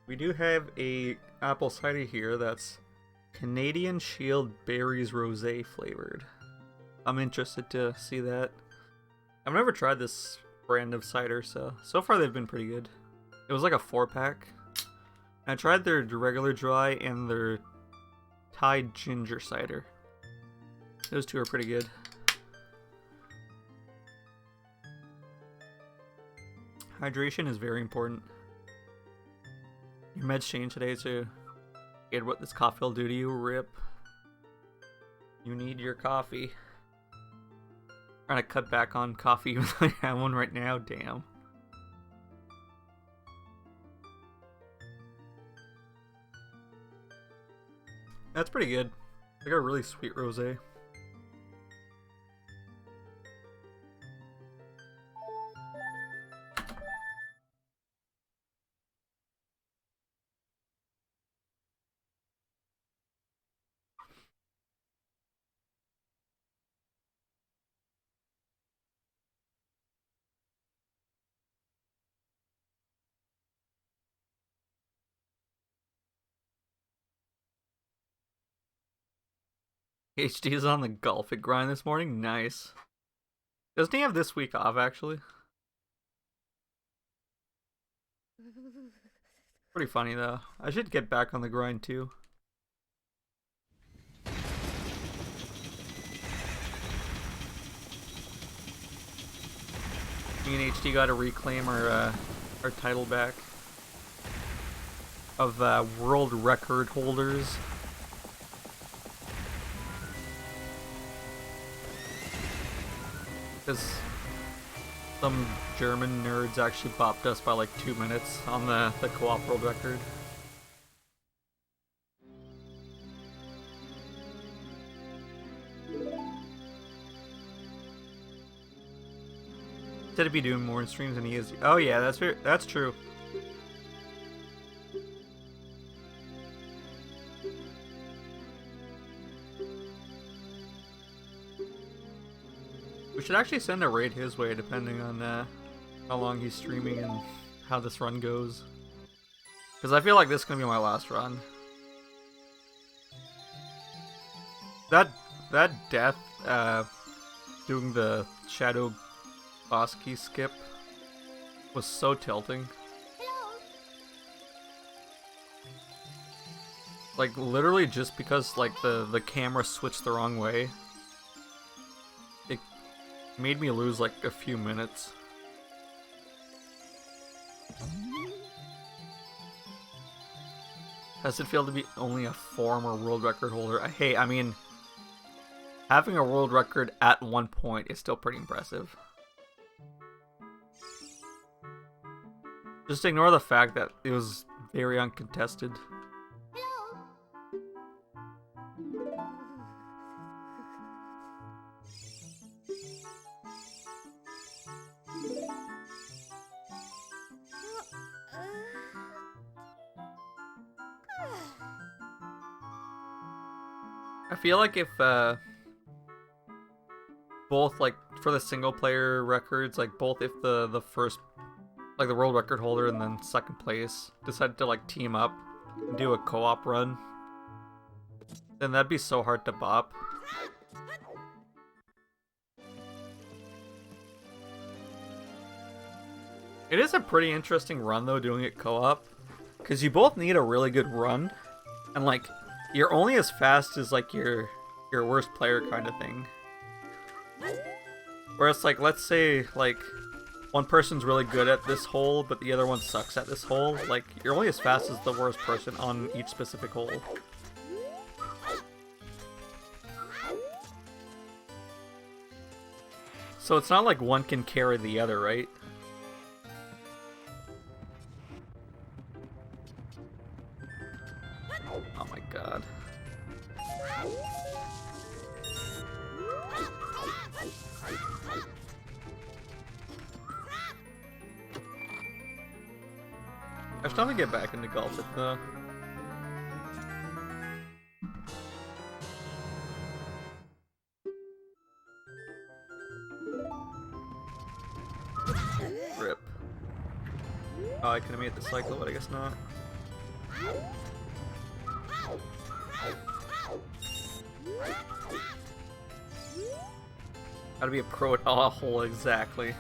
We do have a apple cider here that's Canadian Shield Berries Rosé flavored. I'm interested to see that. I've never tried this brand of cider, so far they've been pretty good. It was like a 4-pack. I tried their regular dry and their Thai ginger cider. Those two are pretty good. Hydration is very important. Your meds changed today to get what this coffee will do to you. Rip. You need your coffee. Trying to cut back on coffee even though I have one right now. Damn. That's pretty good. They got a really sweet rosé. HD is on the golf at grind this morning. Nice. Doesn't he have this week off, actually? Pretty funny, though. I should get back on the grind, too. Me and HD got to reclaim our title back of world record holders. Because some German nerds actually bopped us by like 2 minutes on the co-op world record. Said to be doing more in streams than he is. Oh yeah, that's true. We should actually send a raid his way depending on how long he's streaming and how this run goes. Because I feel like this is going to be my last run. That death doing the shadow boss key skip was so tilting. Like literally just because like the camera switched the wrong way. Made me lose like a few minutes. How's it feel to be only a former world record holder? I mean, having a world record at one point is still pretty impressive. Just ignore the fact that it was very uncontested. I feel like if both, like for the single player records, like both if the first, like the world record holder and then second place decided to like team up and do a co-op run, then that'd be so hard to bop. It is a pretty interesting run though, doing it co-op, because you both need a really good run, and like you're only as fast as like your worst player kind of thing. Whereas like let's say like one person's really good at this hole but the other one sucks at this hole, like you're only as fast as the worst person on each specific hole. So it's not like one can carry the other, right? Oh my god. I should probably get back into golf though. Rip. Oh, I could have made the cycle, but I guess not. Gotta be a pro at a hole, exactly.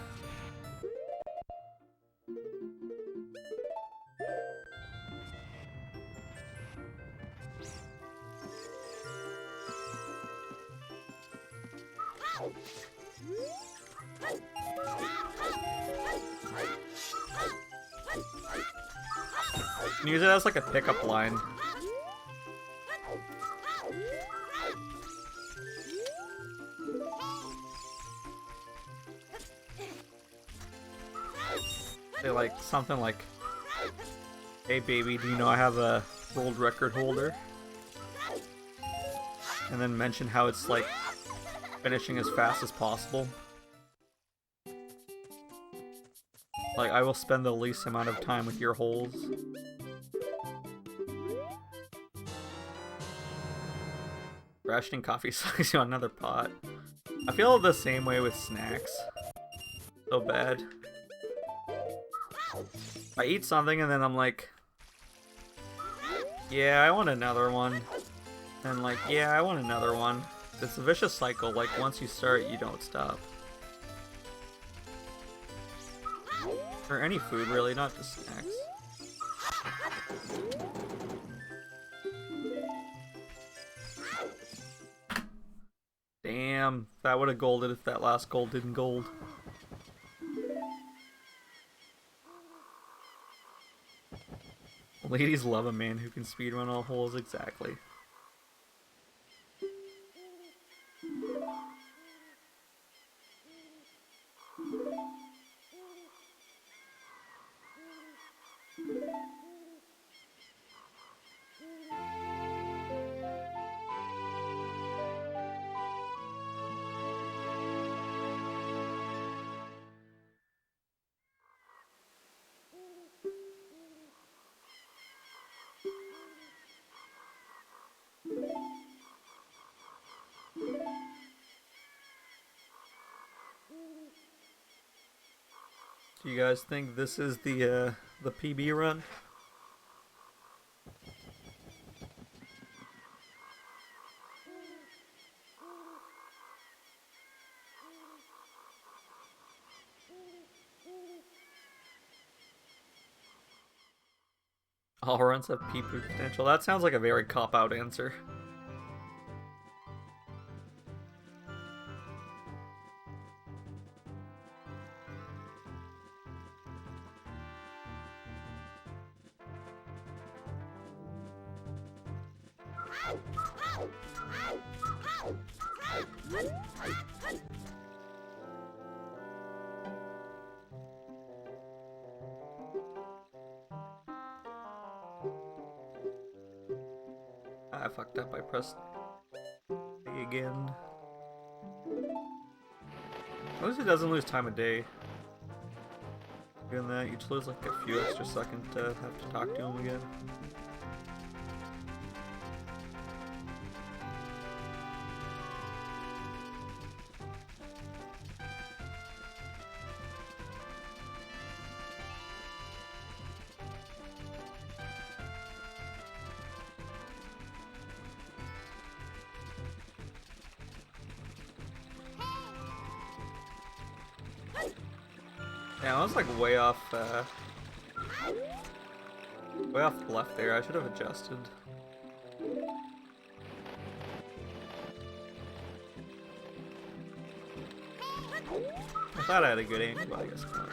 You can use it as like a pickup line. Say like something like, "Hey baby, do you know I have a world record holder?" And then mention how it's like finishing as fast as possible. Like, I will spend the least amount of time with your holes. Rationing coffee sucks you on another pot. I feel the same way with snacks. So bad. I eat something and then I'm like, yeah, I want another one. And like, yeah, I want another one. It's a vicious cycle, like once you start, you don't stop. Or any food really, not just snacks. Damn, that would have golded if that last gold didn't gold. Ladies love a man who can speedrun all holes, exactly. Do you guys think this is the PB run? All runs have PB potential. That sounds like a very cop-out answer. I fucked up, I pressed A again. At least it doesn't lose time of day. Doing that, you just lose like a few extra seconds to have to talk to him again. Yeah, I was like way off left there. I should have adjusted. I thought I had a good aim, but I guess not.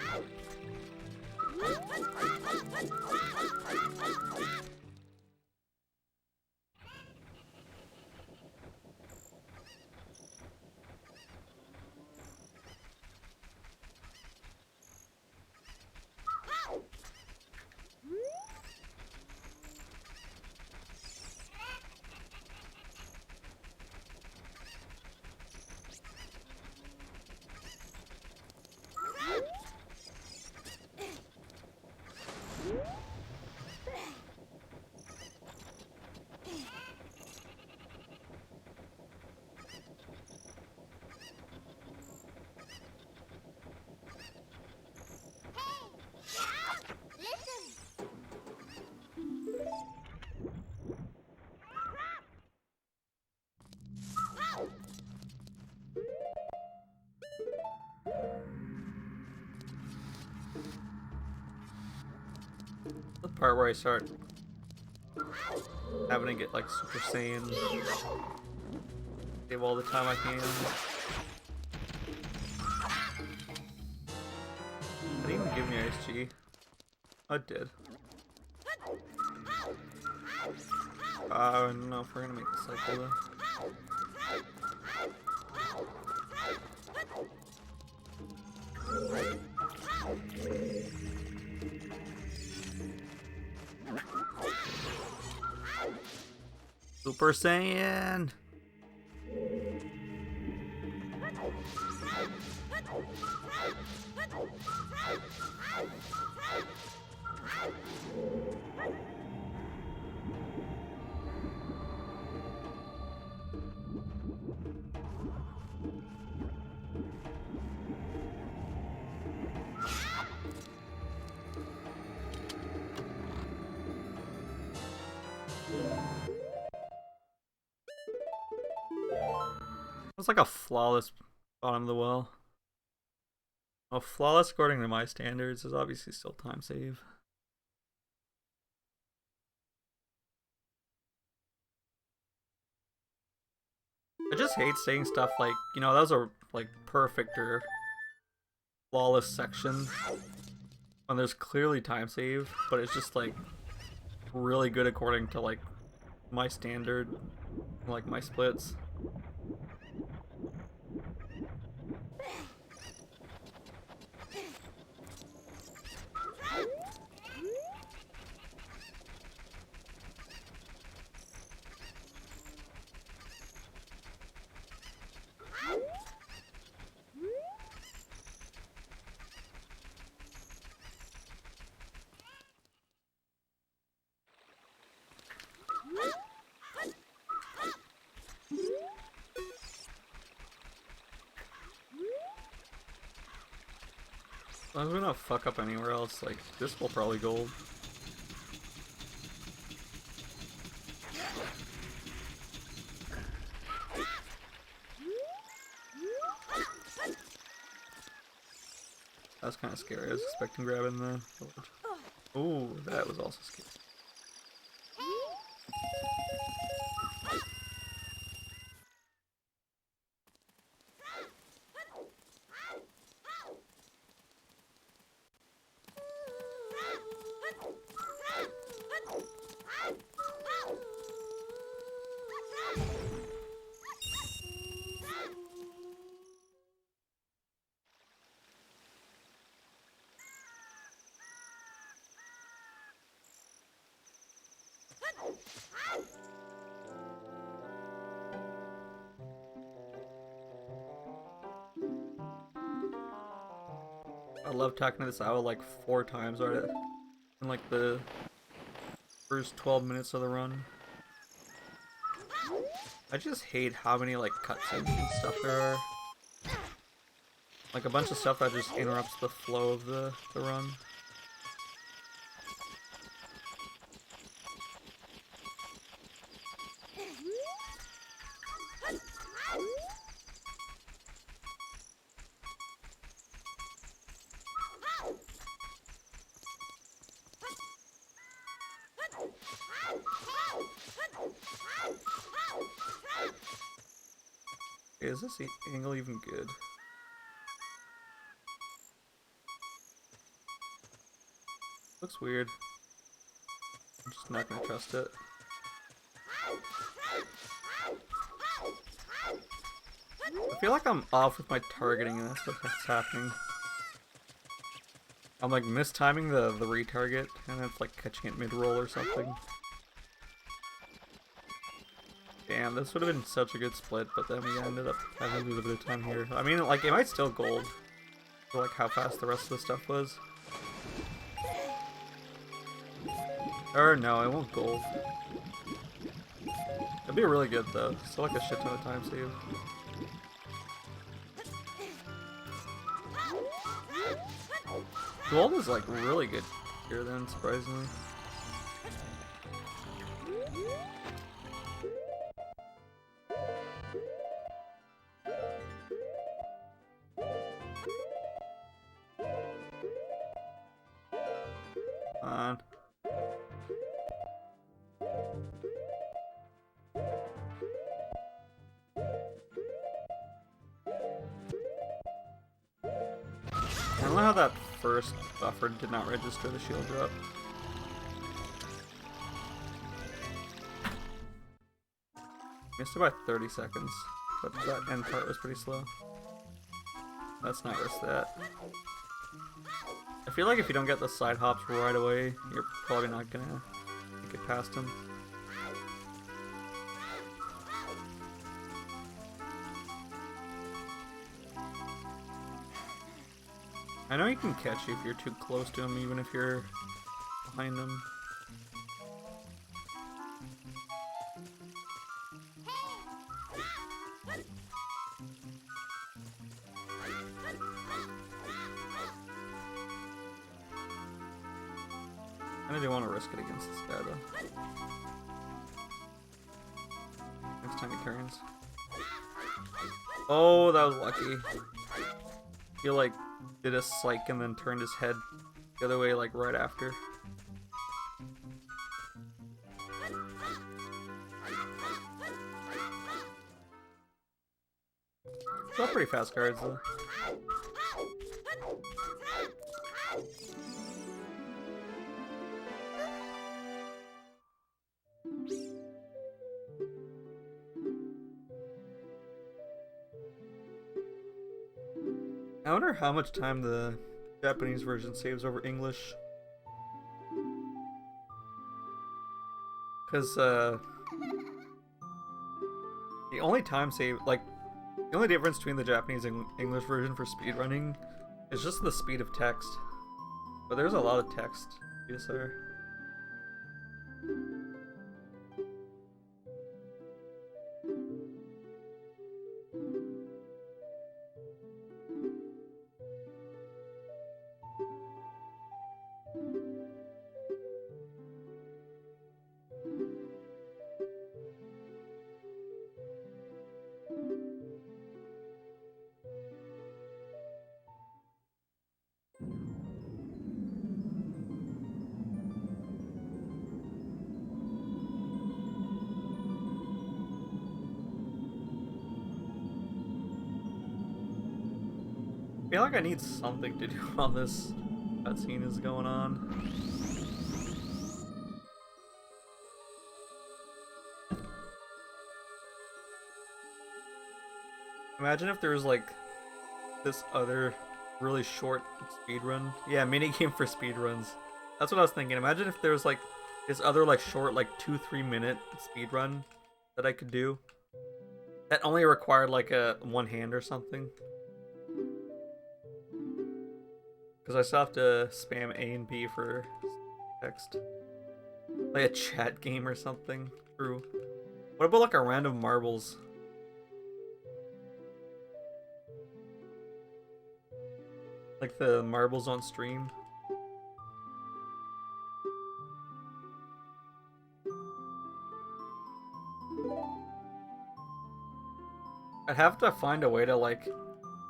part where I start having to get like Super Saiyan. Save all the time I can. Did it even give me ISG? Oh, it did. I don't know if we're gonna make the cycle though. Super Saiyan! It's like a flawless bottom of the well. Oh, flawless according to my standards is obviously still time save. I just hate saying stuff like, you know, that was a like perfect or flawless section when there's clearly time save, but it's just like really good according to like my standard, like my splits. As long as we don't fuck up anywhere else, like, this will probably gold. That's kind of scary. I was expecting grabbing the village. Ooh, that was also scary. I love talking to this owl like 4 times already in like the first 12 minutes of the run. I just hate how many like cutscenes and stuff there are. Like a bunch of stuff that just interrupts the flow of the run. Is this angle even good? Looks weird. I'm just not gonna trust it. I feel like I'm off with my targeting and that's what's happening. I'm like mistiming the retarget and it's like catching it mid-roll or something. Damn, this would have been such a good split, but then we ended up having to lose a bit of time here. I mean, like, it might still gold for like how fast the rest of the stuff was. Or no, it won't gold. It'd be really good though. Still like a shit ton of time save. Gold is like really good here then, surprisingly. Come on. don't know how that first buffer did not register the shield drop. Missed it by 30 seconds, but that end part was pretty slow. Let's not risk that. I feel like if you don't get the side hops right away, you're probably not gonna make it past him. I know he can catch you if you're too close to him, even if you're behind him. I do want to risk it against this guy though. Next time he turns. Oh, that was lucky. He like did a psych and then turned his head the other way like right after. It's all pretty fast cards though. I wonder how much time the Japanese version saves over English. Because, the only time save, like, the only difference between the Japanese and English version for speedrunning is just the speed of text. But there's a lot of text, GSR. I feel like I need something to do while this cutscene is going on. Imagine if there was like this other really short speedrun. Yeah, minigame for speedruns. That's what I was thinking. Imagine if there was like this other like short like 2-3 minute speedrun that I could do. That only required like a one hand or something. Because I still have to spam A and B for text. Like a chat game or something. True. What about like a random marbles? Like the marbles on stream. I'd have to find a way to like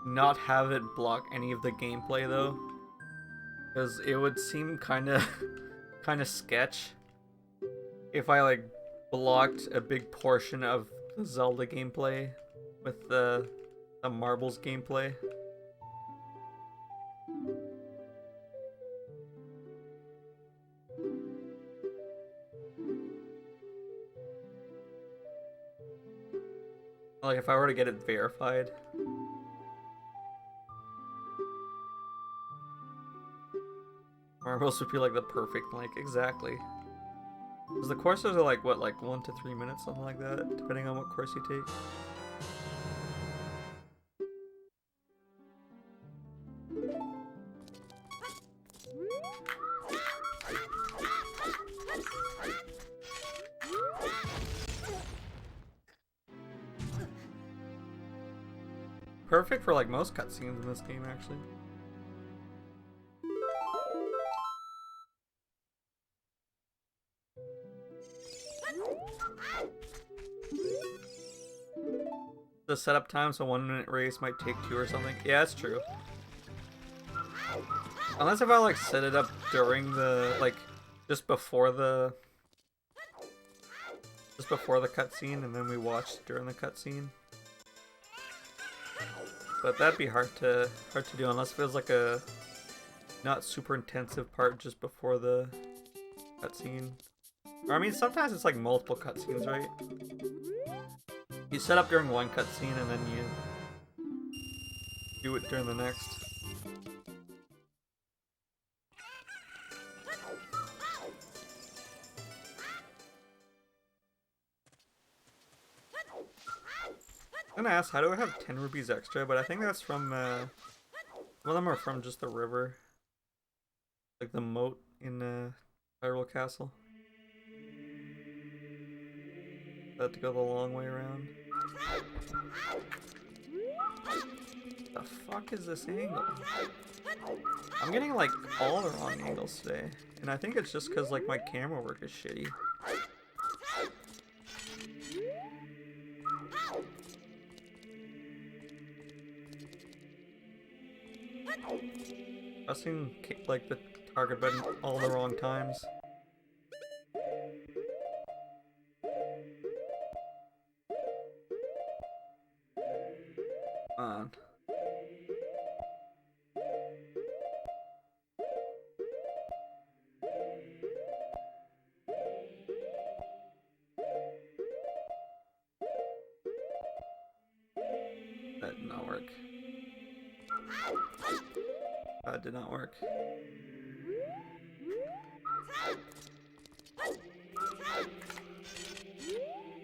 not have it block any of the gameplay though. Because it would seem kind of sketch if I like blocked a big portion of the Zelda gameplay with the marbles gameplay. Like if I were to get it verified. Marbles would be like the perfect length, exactly. Because the courses are like, what, like 1 to 3 minutes, something like that, depending on what course you take. Perfect for like most cutscenes in this game, actually. The setup time, so 1 minute race might take 2 or something. Yeah, that's true. Unless if I like set it up during the just before the cutscene, and then we watched during the cutscene. but that'd be hard to do unless it feels like a not super intensive part just before the cutscene. Or I mean, sometimes it's like multiple cutscenes, right? You set up during one cutscene and then you do it during the next. I'm gonna ask, how do I have 10 rupees extra? But I think that's from, some of them are from just the river. Like the moat in, Hyrule Castle. I had to go the long way around. The fuck is this angle? I'm getting like all the wrong angles today. And I think it's just because like my camera work is shitty. Pressing like the target button all the wrong times. Come on. That did not work. That did not work.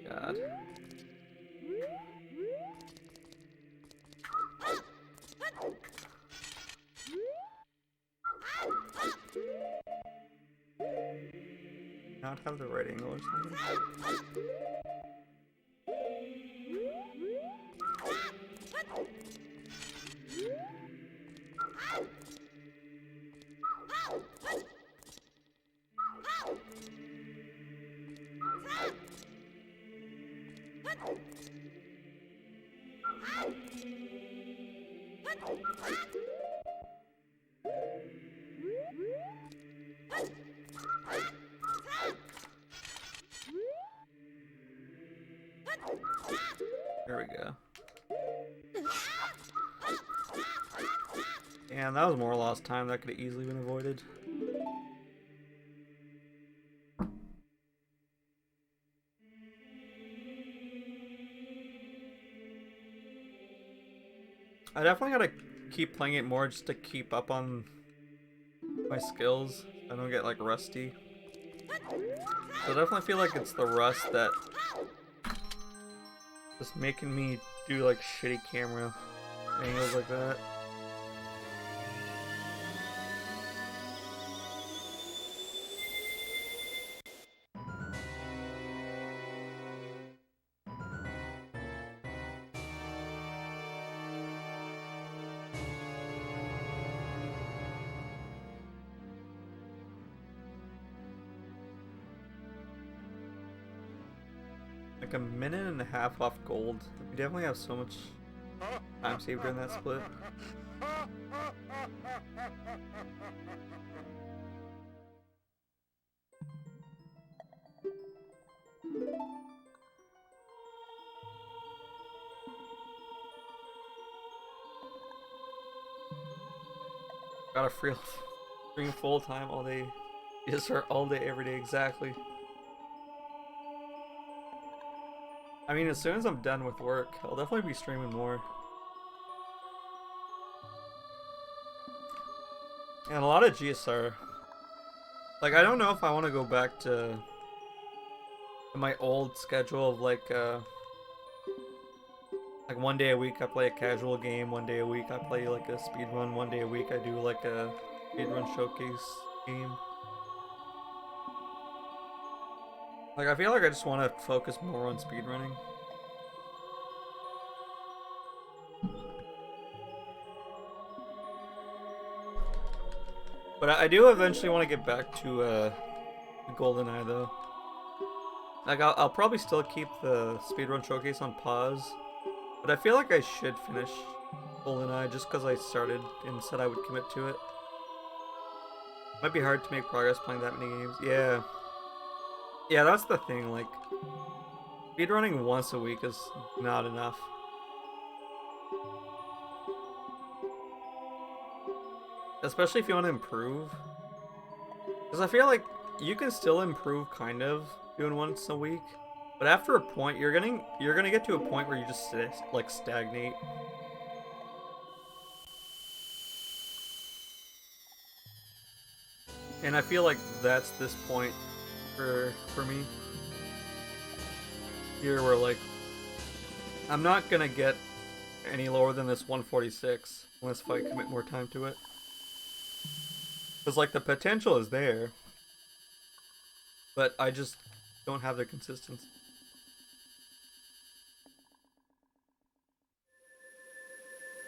God. Not have the right angle or something. There we go. And that was more lost time that could have easily been avoided. I definitely gotta keep playing it more just to keep up on my skills. I don't get like rusty. So I definitely feel like it's the rust that just making me do like shitty camera angles like that. Like a minute and a half off gold. We definitely have so much time saved during that split. Got a free stream full time all day. GSR all day, every day, exactly. I mean, as soon as I'm done with work, I'll definitely be streaming more. And a lot of GSR. Like, I don't know if I want to go back to my old schedule of like one day a week I play a casual game, one day a week I play like a speedrun, one day a week I do like a speedrun showcase game. Like, I feel like I just want to focus more on speedrunning. But I do eventually want to get back to GoldenEye though. Like, I'll probably still keep the speedrun showcase on pause. But I feel like I should finish GoldenEye just because I started and said I would commit to it. Might be hard to make progress playing that many games. Yeah. Yeah, that's the thing, like, speedrunning once a week is not enough. especially if you want to improve. Because I feel like you can still improve, kind of, doing once a week. But after a point, you're gonna get to a point where you just like stagnate. And I feel like that's this point for me. Here, where like I'm not gonna get any lower than this 146 unless if I commit more time to it. Because like the potential is there, but I just don't have the consistency.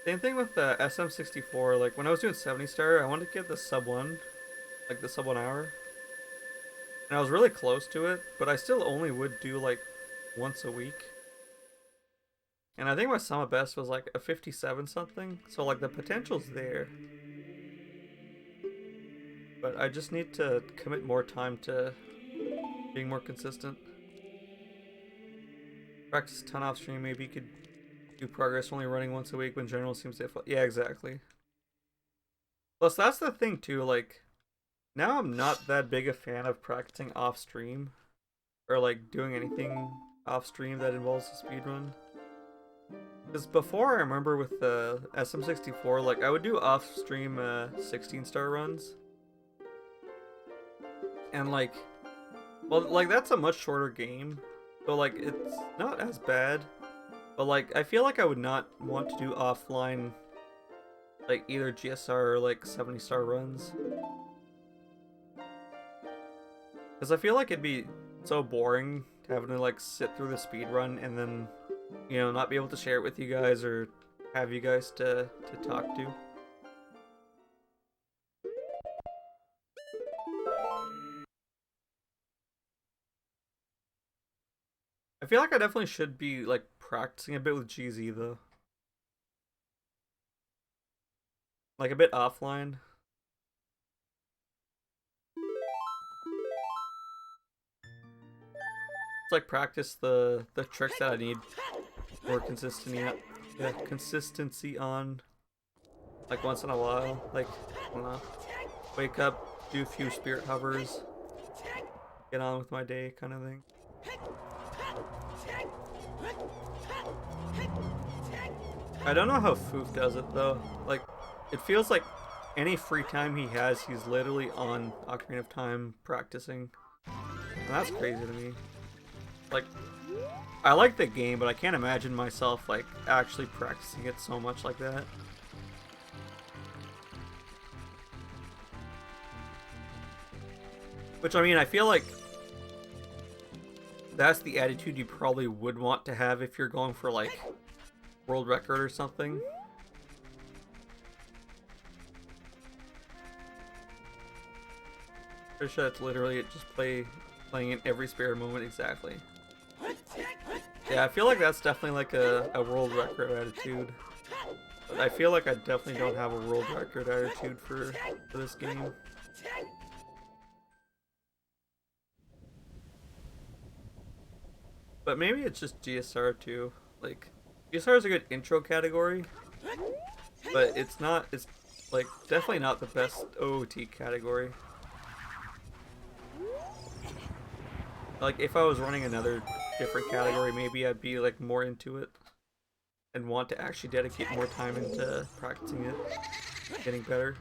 Same thing with the SM64. Like when I was doing 70 star, I wanted to get the sub 1, like the sub 1 hour. And I was really close to it, but I still only would do like once a week. And I think my summit best was like a 57 something. So like the potential's there. But I just need to commit more time to being more consistent. Practice a ton off stream, maybe you could do progress only running once a week when general seems difficult. Yeah, exactly. Plus that's the thing too, like now I'm not that big a fan of practicing off stream or like doing anything off stream that involves a speedrun. Because before I remember with the SM64, like I would do off stream 16 star runs. And like, well, like that's a much shorter game. So like it's not as bad. But like I feel like I would not want to do offline like either GSR or like 70 star runs. Because I feel like it'd be so boring having to like sit through the speed run and then, you know, not be able to share it with you guys or have you guys to talk to. I feel like I definitely should be like practicing a bit with GZ though. Like a bit offline. It's like practice the tricks that I need more consistency on. Like once in a while. Like, I don't know. Wake up, do a few spirit hovers, get on with my day kind of thing. I don't know how Foof does it though. Like, it feels like any free time he has, he's literally on Ocarina of Time practicing. And that's crazy to me. Like, I like the game, but I can't imagine myself like actually practicing it so much like that. Which, I mean, I feel like that's the attitude you probably would want to have if you're going for like world record or something. Pretty sure that's literally it, just playing in every spare moment exactly. Yeah, I feel like that's definitely like a world record attitude. But I feel like I definitely don't have a world record attitude for this game. But maybe it's just GSR too. Like, GSR is a good intro category, but it's like definitely not the best OOT category. Like, if I was running another different category, maybe I'd be like more into it and want to actually dedicate more time into practicing it, getting better.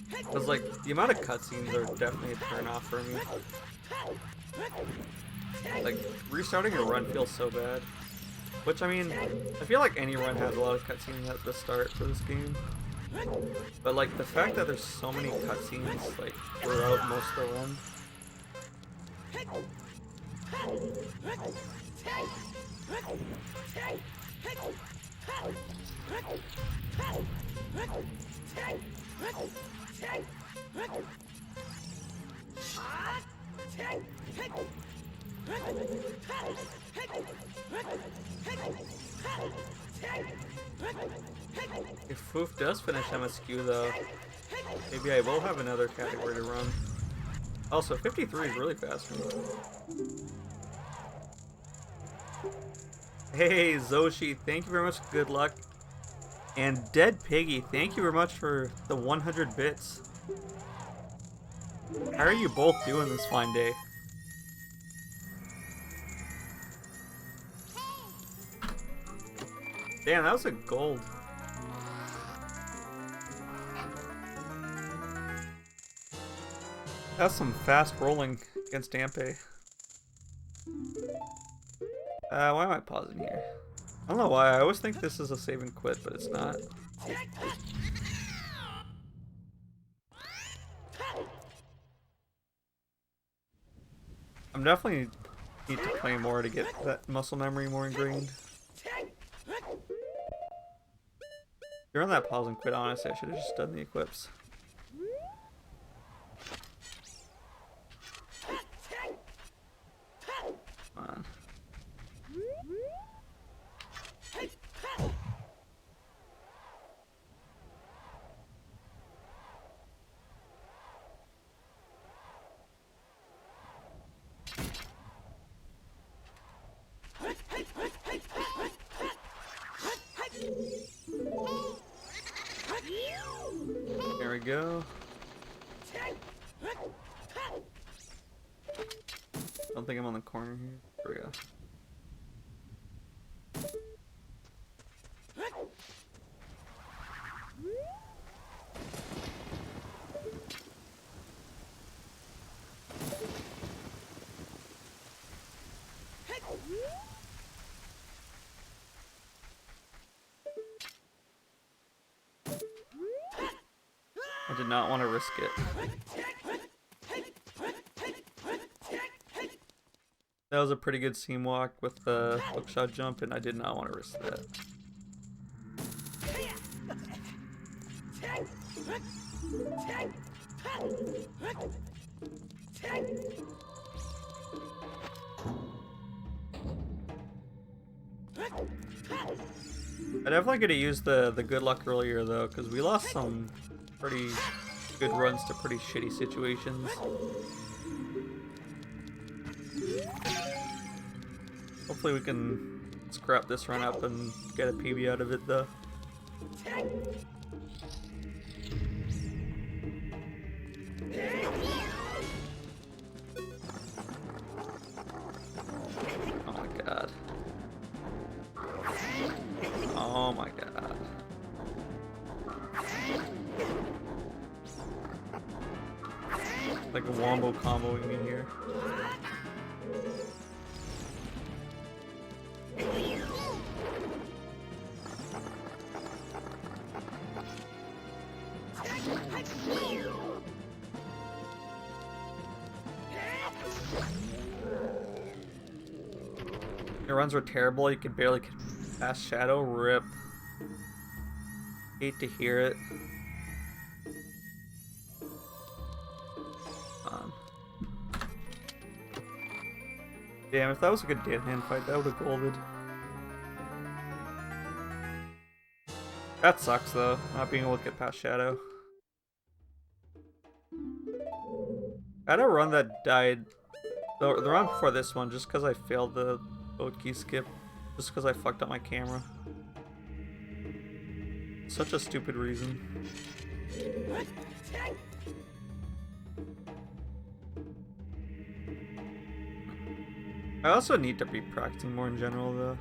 Because like the amount of cutscenes are definitely a turn off for me. Like, restarting a run feels so bad. Which, I mean, I feel like any run has a lot of cutscenes at the start for this game. But like the fact that there's so many cutscenes like throughout most of the run. If Foof does finish MSQ though, maybe I will have another category to run. Also, 53 is really fast for me. Hey, Zoshi, thank you very much. Good luck. And Dead Piggy, thank you very much for the 100 bits. How are you both doing this fine day? Damn, that was a gold. That's some fast rolling against Dampe. Why am I pausing here? I don't know why. I always think this is a save and quit, but it's not. I'm definitely need to play more to get that muscle memory more ingrained. During that pause and quit, honestly, I should have just done the equips. Come on. There we go. Don't think I'm on the corner here. There we go. I did not want to risk it. That was a pretty good seam walk with the hookshot jump, and I did not want to risk that. I definitely could have used the good luck earlier though, because we lost some pretty good runs to pretty shitty situations. Hopefully we can scrap this run up and get a PB out of it though. Oh my god. Oh my god. Like a wombo comboing me here. Your runs were terrible, you could barely get past Shadow. Rip. Hate to hear it. Damn, if that was a good dead hand fight, that would have golded. That sucks though, not being able to get past Shadow. I had a run that died, the run before this one, just because I failed the boat key skip, just because I fucked up my camera. Such a stupid reason. I also need to be practicing more in general though.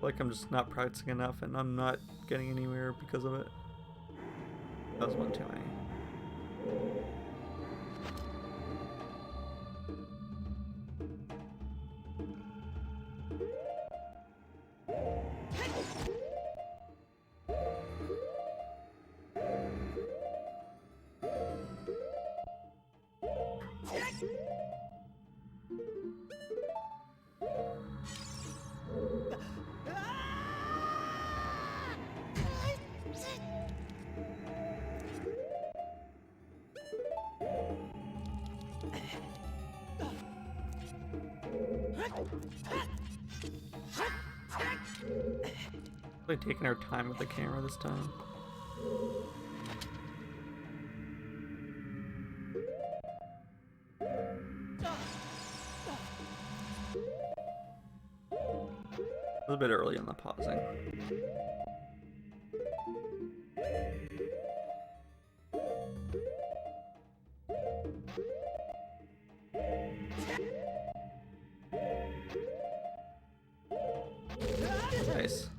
Like I'm just not practicing enough and I'm not getting anywhere because of it. That was one too many. Really taking our time with the camera this time. a bit early on the pausing. Nice.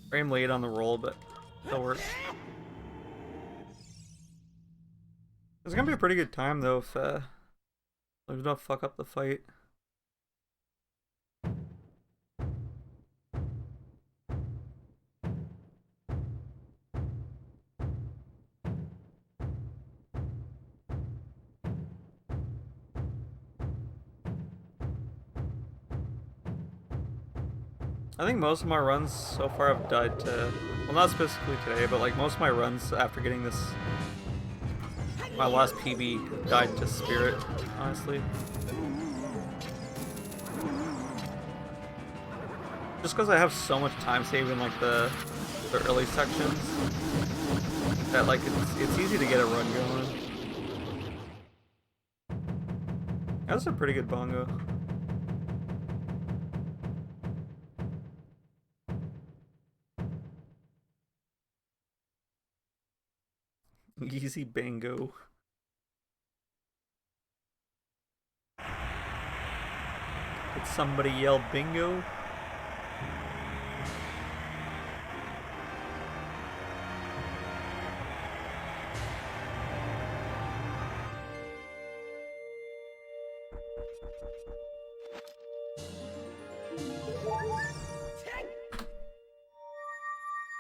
Frame late on the roll, but still works. It's gonna be a pretty good time though if there's no fuck up the fight. I think most of my runs so far have died to, well, not specifically today, but like most of my runs after getting this, my last PB died to spirit, honestly. Just because I have so much time saved in like the early sections that like it's easy to get a run going. That's a pretty good bongo. Easy bingo. Did somebody yell bingo?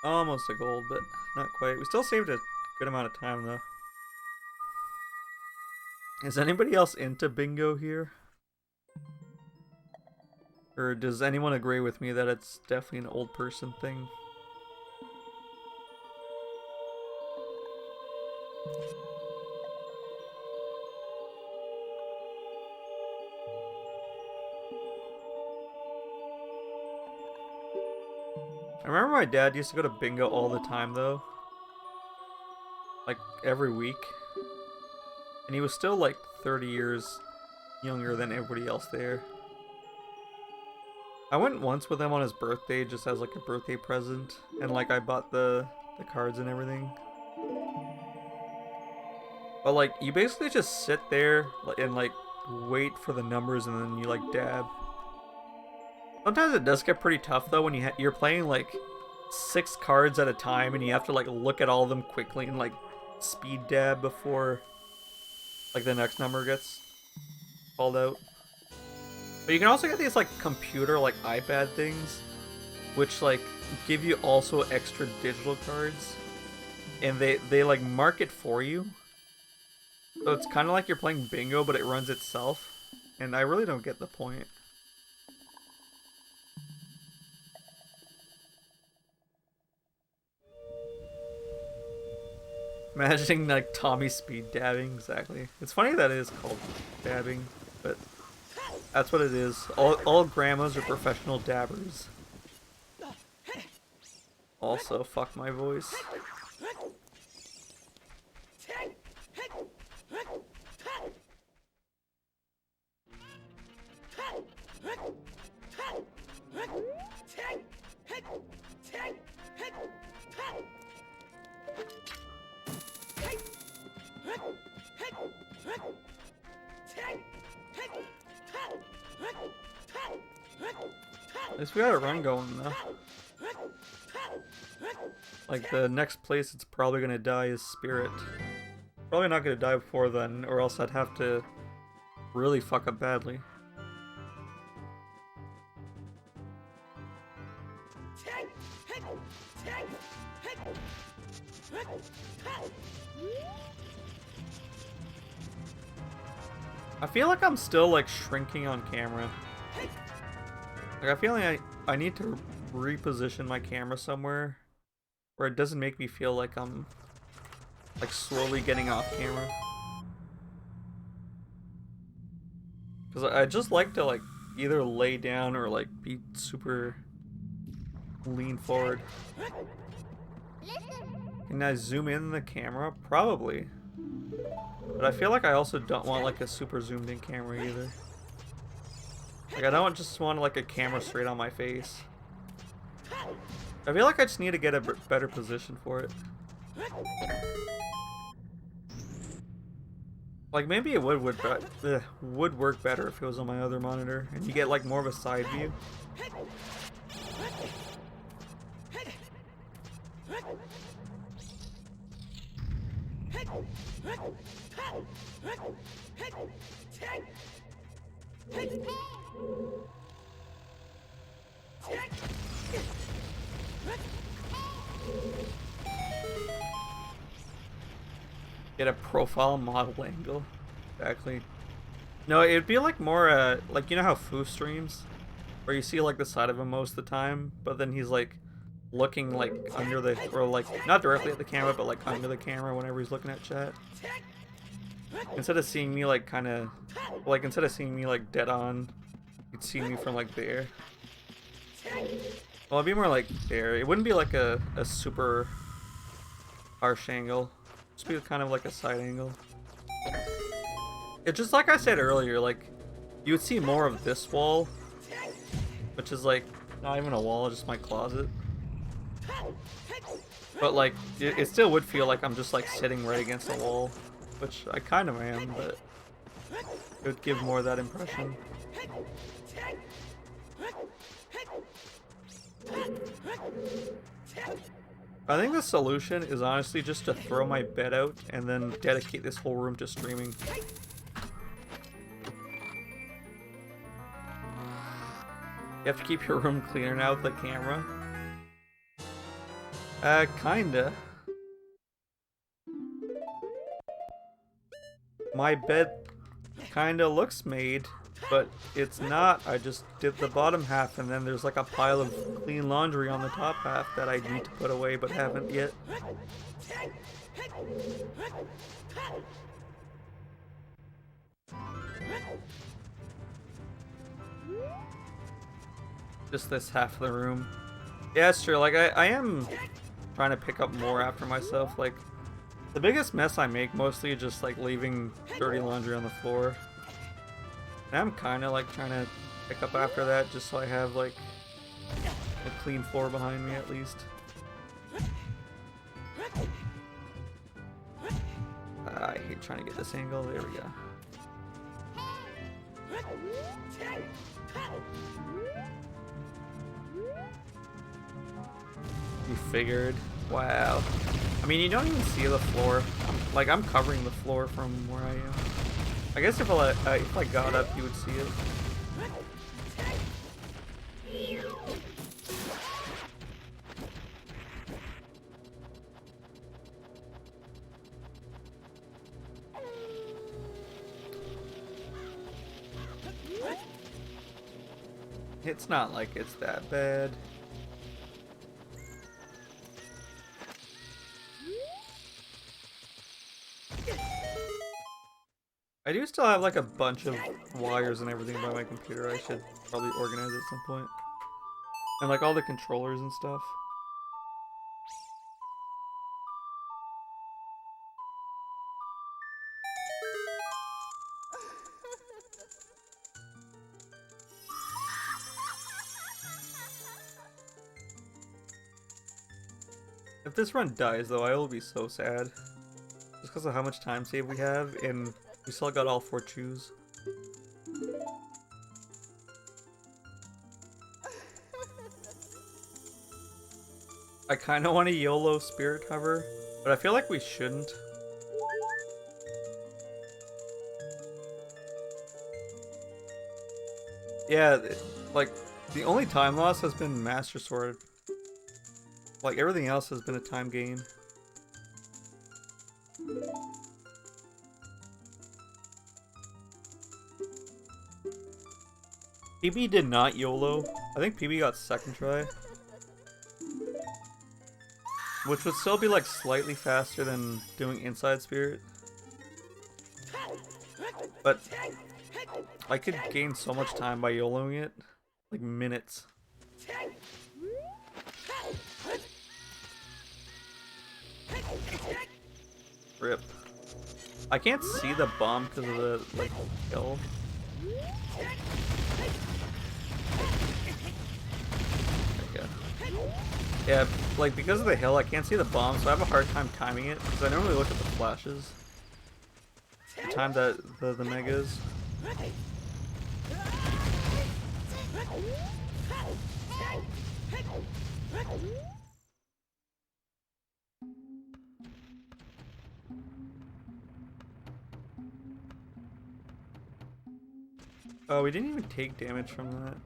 Almost a gold, but not quite. We still saved a good amount of time though. Is anybody else into bingo here? Or does anyone agree with me that it's definitely an old person thing? I remember my dad used to go to bingo all the time though. Like every week. And he was still like 30 years younger than everybody else there. I went once with him on his birthday just as like a birthday present. And like I bought the cards and everything. But like you basically just sit there and like wait for the numbers and then you like dab. Sometimes it does get pretty tough though when you're playing like 6 cards at a time and you have to like look at all of them quickly and like speed dab before like the next number gets called out. But you can also get these like computer like iPad things which like give you also extra digital cards and they like mark it for you. So it's kind of like you're playing bingo but it runs itself and I really don't get the point. Imagining like Tommy speed dabbing, exactly. It's funny that it is called dabbing, but that's what it is. All grandmas are professional dabbers. Also, fuck my voice. At least we got a run going though. Like the next place it's probably gonna die is Spirit. Probably not gonna die before then, or else I'd have to really fuck up badly. I feel like I'm still like shrinking on camera. Like I feel like I need to reposition my camera somewhere where it doesn't make me feel like I'm like slowly getting off camera. Cause I just like to like either lay down or like be super lean forward. Can I zoom in the camera? Probably. But I feel like I also don't want like a super zoomed in camera either. Like I don't just want like a camera straight on my face. I feel like I just need to get a better position for it. Like maybe it would work better if it was on my other monitor and you get like more of a side view. Get a profile model angle. Exactly. No, it'd be like more like, you know how Foo streams? Where you see like the side of him most of the time, but then he's like looking like under the, or like not directly at the camera, but like under the camera whenever he's looking at chat. Instead of seeing me like kind of, like instead of seeing me like dead on, you'd see me from like there. Well, it'd be more like there. It wouldn't be like a super harsh angle. Just be kind of like a side angle. It's just like I said earlier, like you would see more of this wall, which is like not even a wall, just my closet. But like it still would feel like I'm just like sitting right against the wall, which I kind of am, but it would give more of that impression. I think the solution is honestly just to throw my bed out and then dedicate this whole room to streaming. You have to keep your room cleaner now with the camera. Kinda. My bed kinda looks made, but it's not. I just did the bottom half and then there's like a pile of clean laundry on the top half that I need to put away but haven't yet. Just this half of the room. Yeah, it's true. Like I am trying to pick up more after myself. Like the biggest mess I make mostly just like leaving dirty laundry on the floor. And I'm kind of like trying to pick up after that just so I have like a clean floor behind me at least. I hate trying to get this angle. There we go. You figured. Wow. I mean, you don't even see the floor. Like, I'm covering the floor from where I am. I guess if I got up, you would see it. It's not like it's that bad. I do still have like a bunch of wires and everything by my computer. I should probably organize it at some point. And like all the controllers and stuff. If this run dies though, I will be so sad. Just because of how much time save we have, and we still got all 4 chews. I kind of want a YOLO spirit cover, but I feel like we shouldn't. Yeah, like, the only time loss has been Master Sword. Like, everything else has been a time gain. PB did not YOLO. I think PB got second try. Which would still be like slightly faster than doing Inside Spirit. But I could gain so much time by YOLOing it. Like minutes. Rip. I can't see the bomb because of the like kill. There we go. Yeah, like because of the hill, I can't see the bomb, so I have a hard time timing it because I normally look at the flashes. The time that the megas. Oh, we didn't even take damage from that.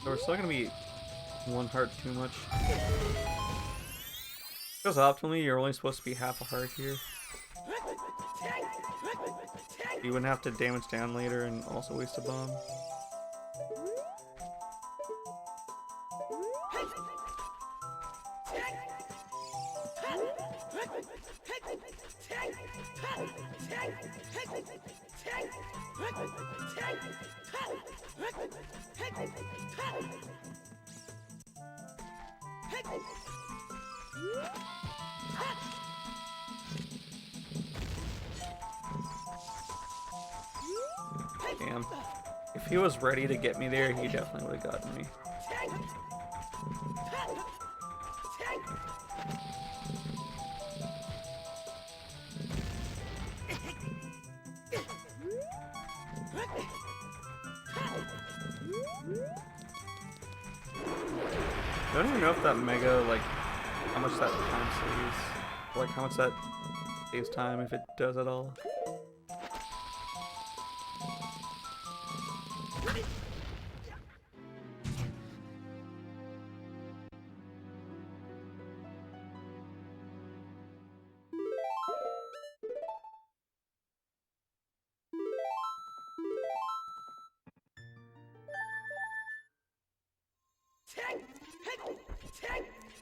So we're still gonna be one heart too much. Because optimally, you're only supposed to be half a heart here. You wouldn't have to damage down later and also waste a bomb. Damn. If he was ready to get me there, he definitely would have gotten me. I don't even know if that mega, like, how much that time saves. Like, how much that saves time, if it does at all.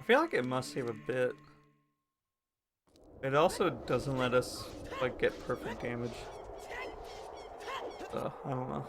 I feel like it must save a bit. It also doesn't let us, like, get perfect damage. So, I don't know.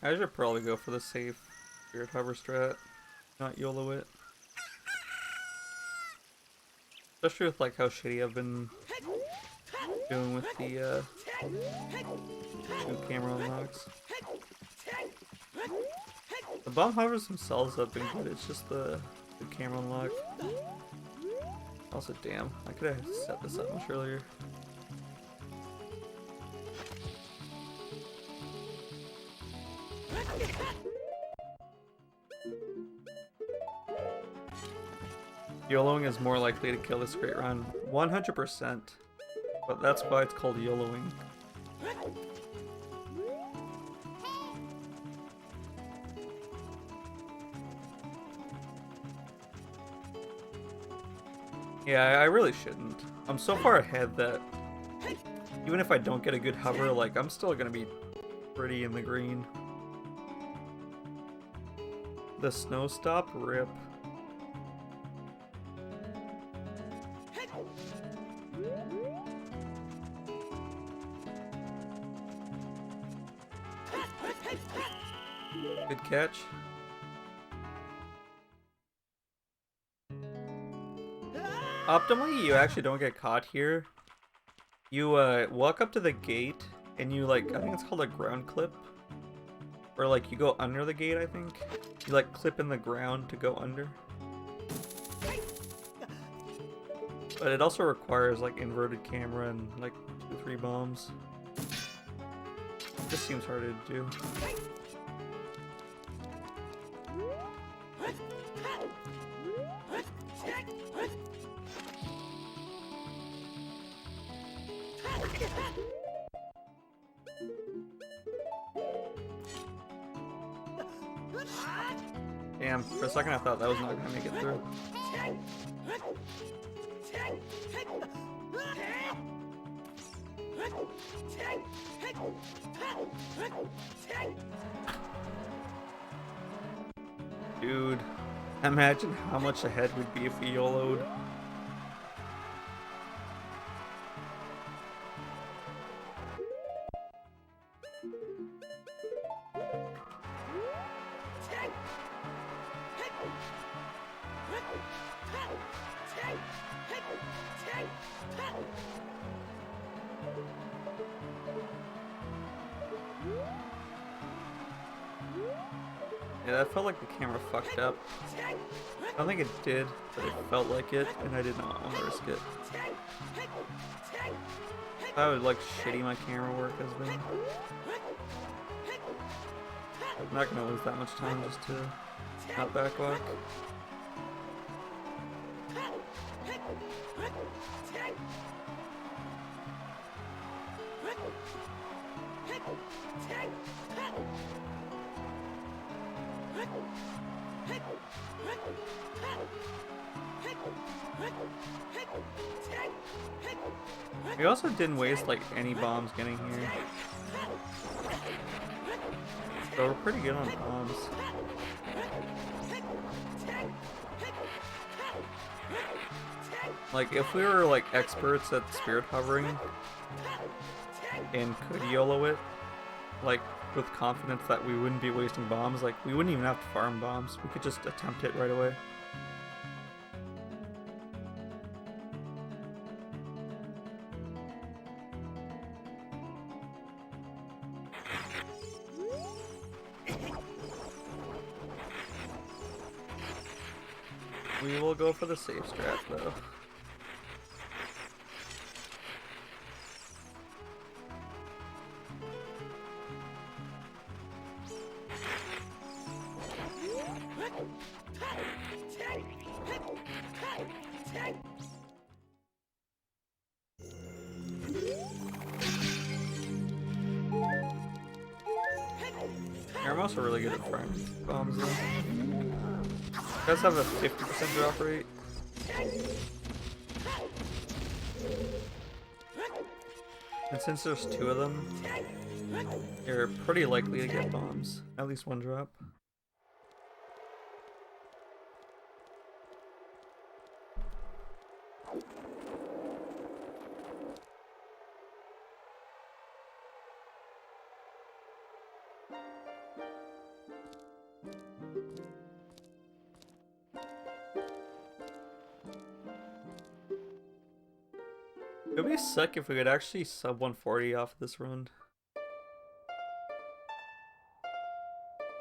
I should probably go for the safe Spirit Hover strat, not YOLO it. Especially with like how shitty I've been doing with the new camera unlocks. The bomb hovers themselves have been good, it's just the camera unlock. Also, damn, I could have set this up much earlier. YOLOing is more likely to kill this great run, 100%, but that's why it's called YOLOing. Yeah, I really shouldn't. I'm so far ahead that even if I don't get a good hover, like, I'm still gonna be pretty in the green. The snow stop? Rip. Good catch. Optimally, you actually don't get caught here. You walk up to the gate and you, like, I think it's called a ground clip. Or like you go under the gate, I think. You like clip in the ground to go under. But it also requires like inverted camera and like 2-3 bombs. This seems harder to do. Damn, for a second I thought that was not gonna make it through. Dude, imagine how much ahead we'd be if we YOLO'd. Yeah, that felt like the camera fucked up. I don't think it did, but it felt like it, and I did not want to risk it. I would like shitty my camera work has been. I'm not gonna lose that much time just to not backwalk. We also didn't waste like any bombs getting here, so we're pretty good on bombs. Like if we were like experts at spirit hovering and could YOLO it, like with confidence that we wouldn't be wasting bombs, like we wouldn't even have to farm bombs, we could just attempt it right away. We will go for the safe strat though. I'm also really good at firing bombs though. You guys have a 50% drop rate. And since there's 2 of them, you're pretty likely to get bombs. At least 1 drop. It would be sick if we could actually sub 140 off this run.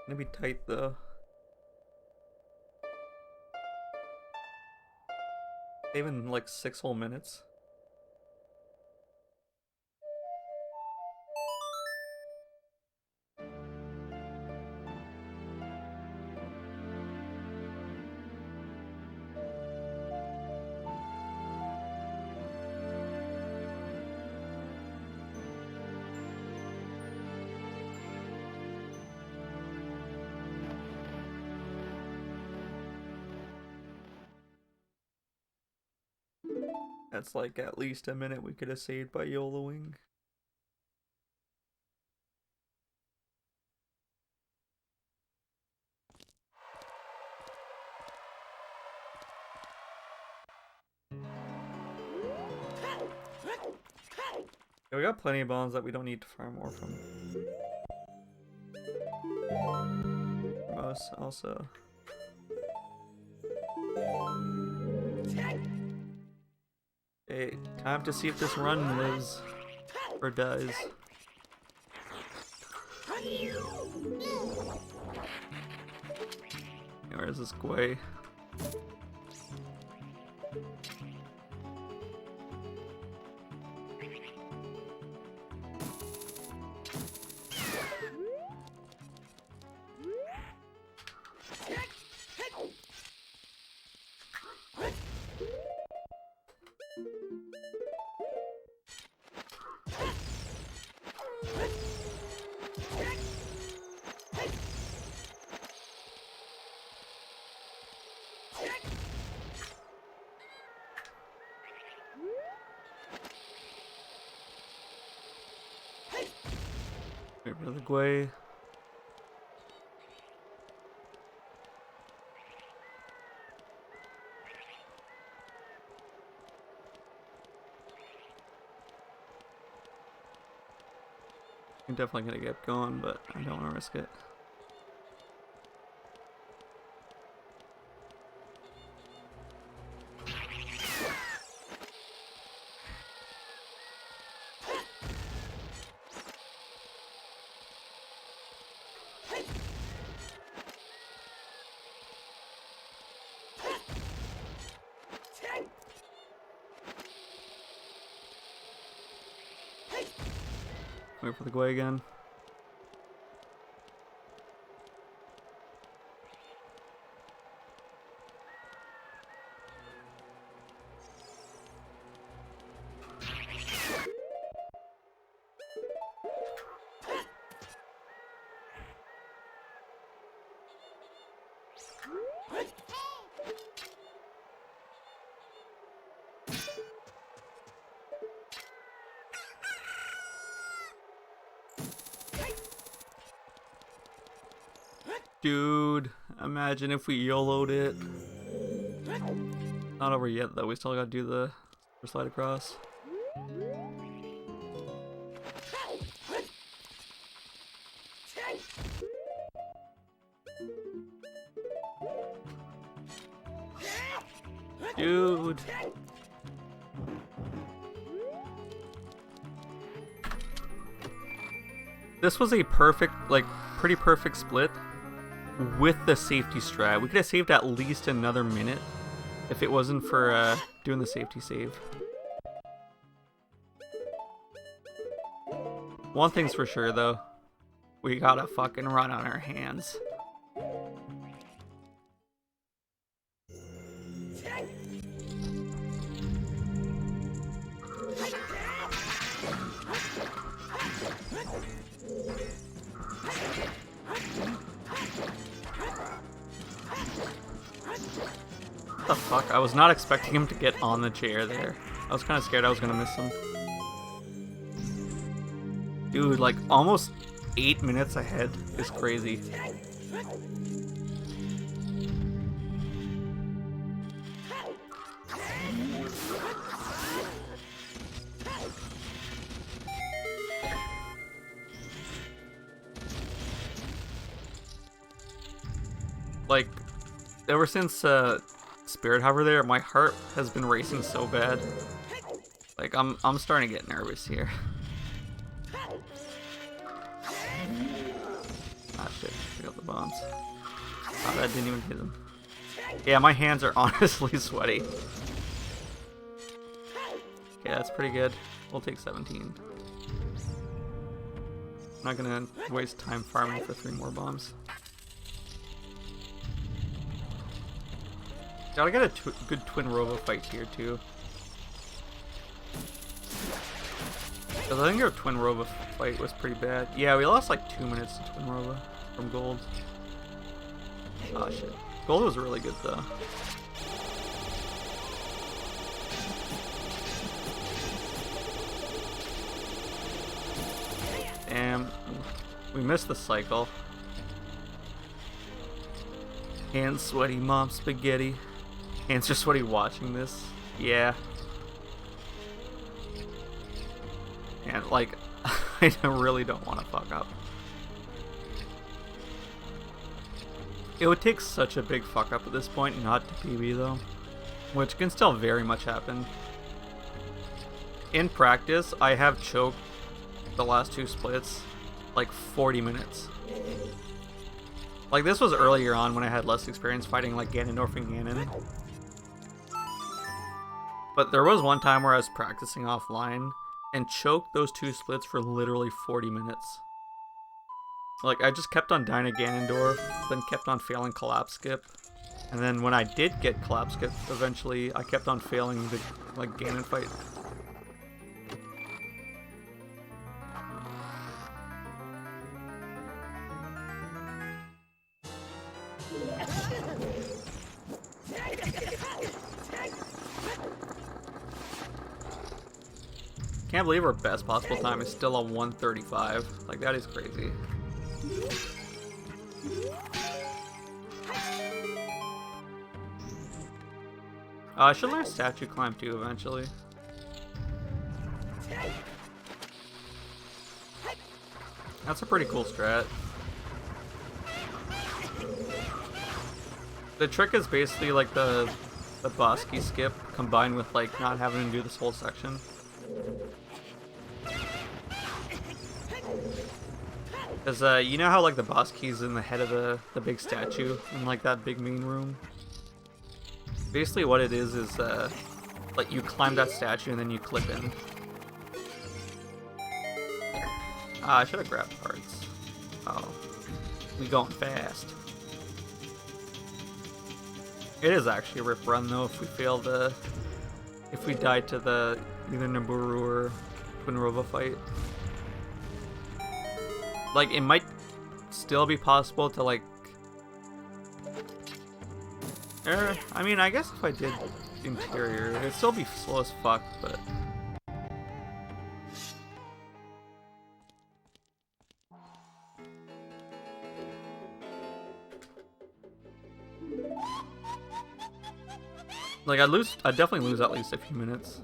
It'd be tight though. Even like 6 whole minutes. That's like at least a minute we could have saved by YOLOing. Yeah, we got plenty of bombs that we don't need to farm more from. From us also. Okay, time to see if this run lives or dies. Where is this Gwei? Wait for the Gwei. I'm definitely gonna get going, but I don't want to risk it. Wait for the Gwei again. Dude, imagine if we YOLO'd it. Not over yet though, we still gotta do the slide across. Dude. This was a perfect, like, pretty perfect split with the safety strat. We could have saved at least another minute if it wasn't for doing the safety save. One thing's for sure though, we gotta fucking run on our hands. What the fuck? I was not expecting him to get on the chair there. I was kind of scared I was gonna miss him. Dude, like almost 8 minutes ahead is crazy. Like, ever since Spirit Hover there, my heart has been racing so bad. Like, I'm starting to get nervous here. Ah shit, pick up the bombs. Oh, that didn't even hit him. Yeah, my hands are honestly sweaty. Okay, that's pretty good. We'll take 17. I'm not gonna waste time farming for 3 more bombs. Gotta get a good Twin Rova fight here too. Because I think our Twin Rova fight was pretty bad. Yeah, we lost like 2 minutes to Twin Rova from gold. Oh shit. Gold was really good though. Damn. We missed the cycle. Hands sweaty, mom spaghetti. Hands are sweaty watching this. Yeah. And like, I really don't want to fuck up. It would take such a big fuck up at this point not to PB though. Which can still very much happen. In practice, I have choked the last 2 splits like 40 minutes. Like, this was earlier on when I had less experience fighting like Ganondorf and Ganon. But there was one time where I was practicing offline and choked those 2 splits for literally 40 minutes. Like, I just kept on dying to Ganondorf, then kept on failing Collapse Skip. And then when I did get Collapse Skip, eventually I kept on failing the like Ganon fight. Can't believe our best possible time is still a 1:35. Like, that is crazy. I should learn statue climb too eventually. That's a pretty cool strat. The trick is basically like the boss key skip combined with like not having to do this whole section. Because you know how like the boss key's in the head of the big statue in like that big main room? Basically what it is like you climb that statue and then you clip in. I should have grabbed parts. Oh. We going fast. It is actually a rip run though if we fail the... if we die to the either Naburu or Twinrova fight. Like, it might still be possible to like... I mean, I guess if I did interior, it'd still be slow as fuck, but... like, I'd definitely lose at least a few minutes.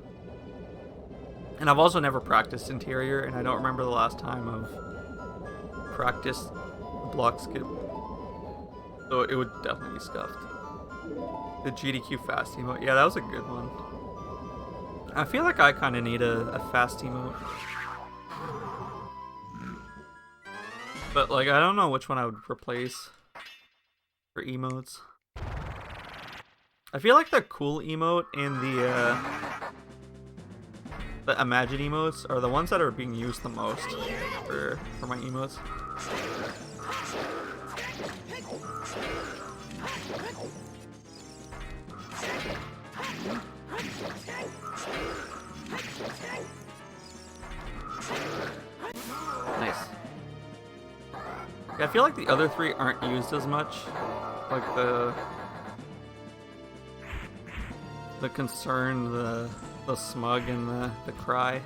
And I've also never practiced interior, and I don't remember the last time I've practiced block skip. So it would definitely be scuffed. The GDQ fast emote, yeah, that was a good one. I feel like I kind of need a fast emote. But, like, I don't know which one I would replace for emotes. I feel like the cool emote and the imagine emotes are the ones that are being used the most for my emotes. Nice. Yeah, I feel like the other three aren't used as much. Like the concern, the smug, and the cry.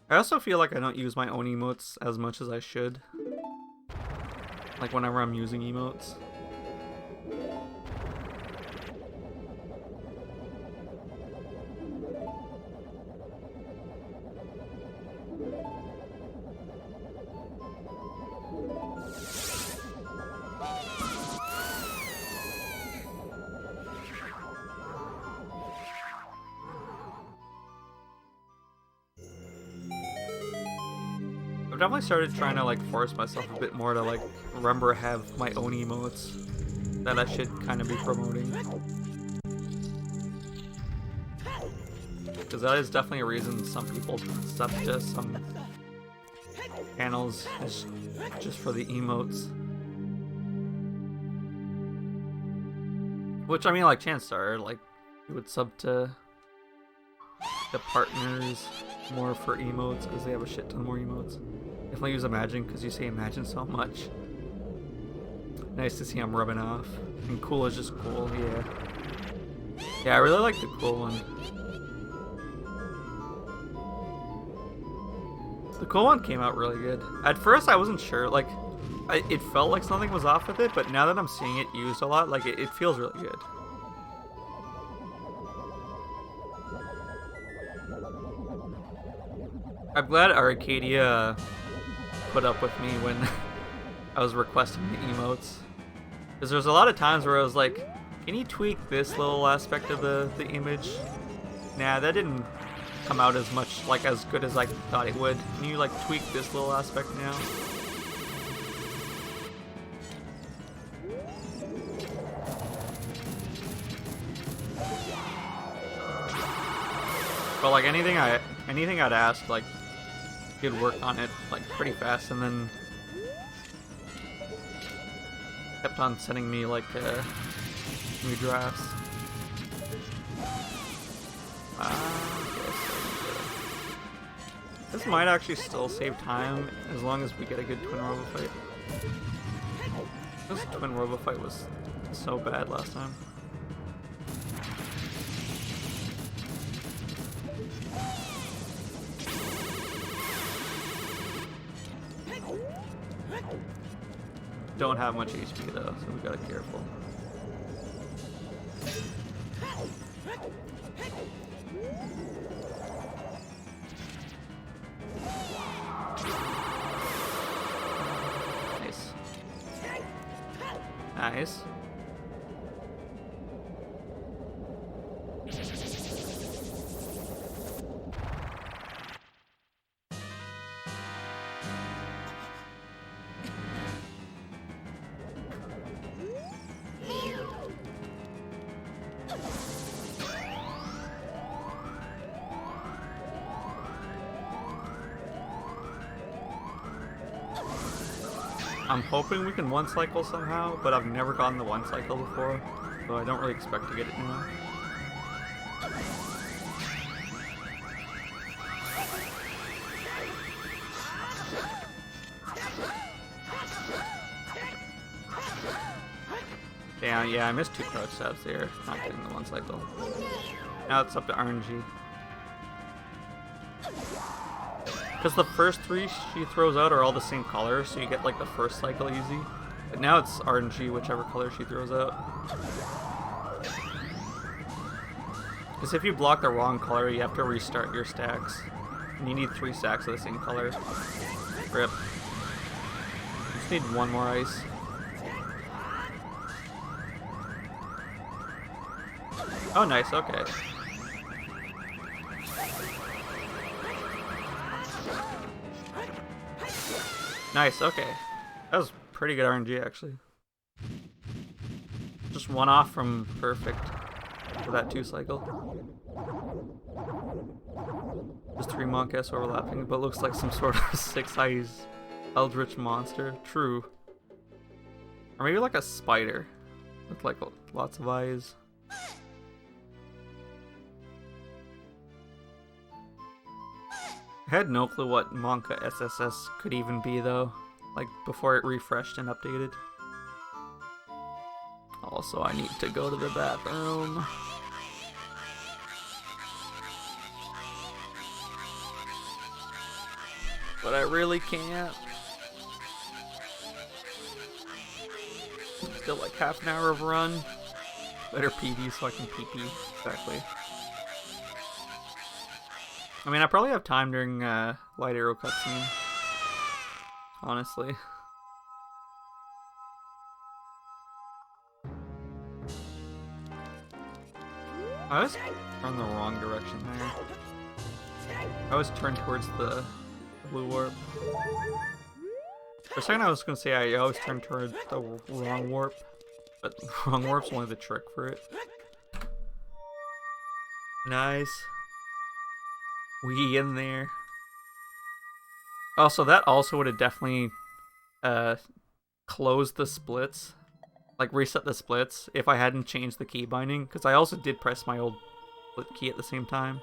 I also feel like I don't use my own emotes as much as I should. Like whenever I'm using emotes. I've definitely started trying to like force myself a bit more to like remember to have my own emotes that I should kind of be promoting. Because that is definitely a reason some people sub to some channels is just for the emotes. Which, I mean, like, chances are, like, you would sub to the partners more for emotes because they have a shit ton more emotes. Definitely use Imagine because you say Imagine so much. Nice to see I'm rubbing off. And cool is just cool, yeah. Yeah, I really like the cool one. The cool one came out really good. At first I wasn't sure, like, it felt like something was off with it, but now that I'm seeing it used a lot, like, it feels really good. I'm glad Arcadia put up with me when I was requesting the emotes. Because there's a lot of times where I was like, can you tweak this little aspect of the image? Nah, that didn't come out as much, like, as good as I thought it would. Can you, like, tweak this little aspect now? But, like, anything I'd asked, like, he'd work on it, like, pretty fast, and then kept on sending me, like, new drafts. This might actually still save time as long as we get a good Twinrova fight. This Twinrova fight was so bad last time. Don't have much HP though, so we gotta be careful. Nice. Nice. I'm hoping we can one cycle somehow, but I've never gotten the one cycle before, so I don't really expect to get it now. Damn, yeah, I missed 2 crouch stabs there, not getting the one cycle. Now it's up to RNG. Because the first 3 she throws out are all the same color, so you get like the first cycle easy. But now it's RNG, whichever color she throws out. Because if you block the wrong color, you have to restart your stacks. And you need 3 stacks of the same color. Rip. You just need 1 more ice. Oh, nice, okay. Nice, okay. That was pretty good RNG, actually. Just 1 off from perfect for that 2 cycle. Just 3 monk S overlapping, but looks like some sort of 6 eyes eldritch monster. True. Or maybe like a spider with like lots of eyes. I had no clue what Monka SSS could even be though, like before it refreshed and updated. Also, I need to go to the bathroom. But I really can't. Still like half an hour of run. Better PB so I can PP. Exactly. I mean, I probably have time during Light Arrow cutscene. Honestly. I was on the wrong direction there. I was turned towards the blue warp. For a second I was going to say I always turn towards the wrong warp. But the wrong warp's only the trick for it. Nice. We in there. Also, that also would have definitely closed the splits. Like, reset the splits if I hadn't changed the key binding. Because I also did press my old split key at the same time.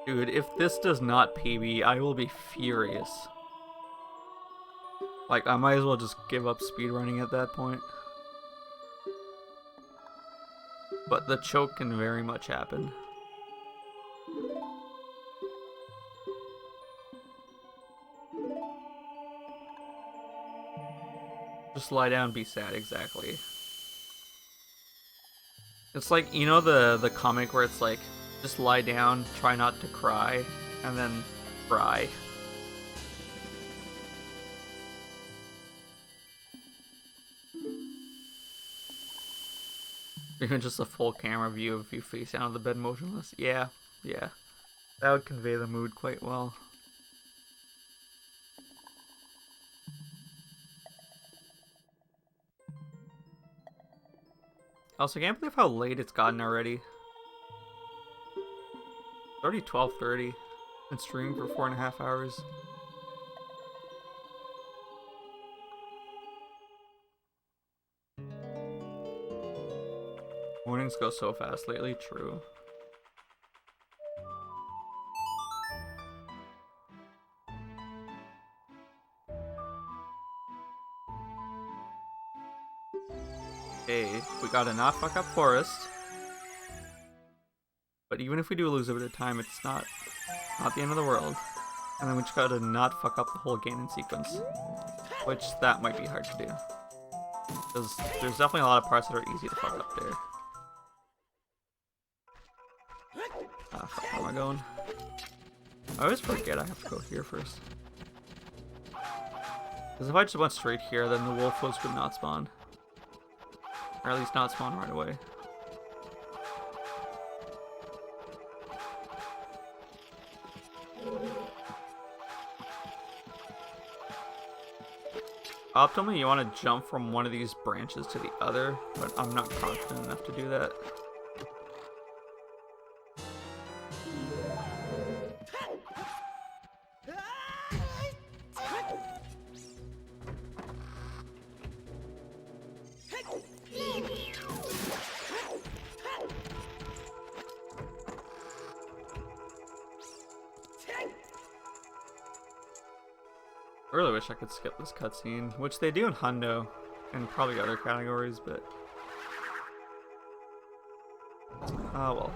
Dude, if this does not PB, I will be furious. Like, I might as well just give up speedrunning at that point. But the choke can very much happen. Just lie down, be sad, exactly. It's like, you know the comic where it's like, just lie down, try not to cry, and then cry. Even just a full camera view of you face down on the bed motionless. Yeah, yeah. That would convey the mood quite well. Also, I can't believe how late it's gotten already. It's already 12:30. Been streaming for 4.5 hours. Mornings go so fast lately, true. Okay, we gotta not fuck up forest. But even if we do lose a bit of time, it's not the end of the world. And then we just gotta not fuck up the whole Ganon sequence. Which, that might be hard to do. Because there's definitely a lot of parts that are easy to fuck up there. Ah, fuck, where am I going? I always forget I have to go here first. Because if I just went straight here, then the wolf would not spawn. Or at least not spawn right away. Optimally, you want to jump from one of these branches to the other, but I'm not confident enough to do that. I really wish I could skip this cutscene, which they do in Hundo, and probably other categories, but... oh well.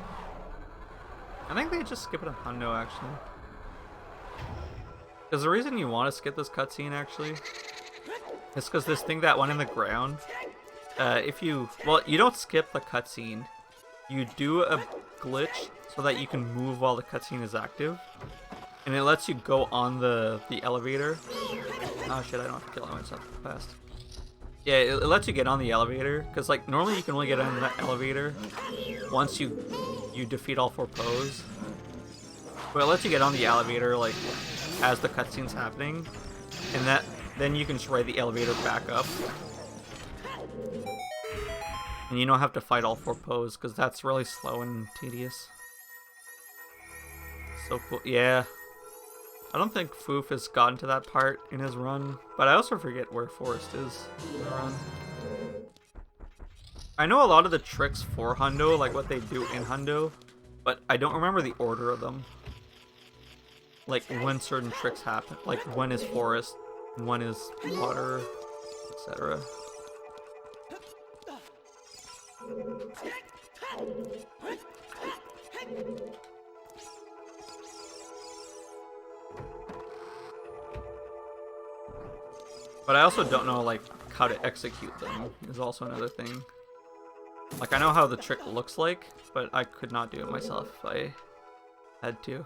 I think they just skip it in Hundo, actually. Because the reason you want to skip this cutscene, actually, is because this thing that went in the ground, if you... well, you don't skip the cutscene. You do a glitch so that you can move while the cutscene is active. And it lets you go on the elevator. Oh shit, I don't have to kill myself fast. Yeah, it lets you get on the elevator, because like normally you can only get on that elevator once you defeat all 4 Poes. But it lets you get on the elevator like as the cutscene's happening, and then you can just ride the elevator back up. And you don't have to fight all 4 Poes, because that's really slow and tedious. So cool, yeah. I don't think Foof has gotten to that part in his run, but I also forget where Forest is in the run. I know a lot of the tricks for Hundo, like what they do in Hundo, but I don't remember the order of them. Like when certain tricks happen, like when is Forest, when is water, etc. But I also don't know, like, how to execute them is also another thing. Like, I know how the trick looks like, but I could not do it myself if I had to.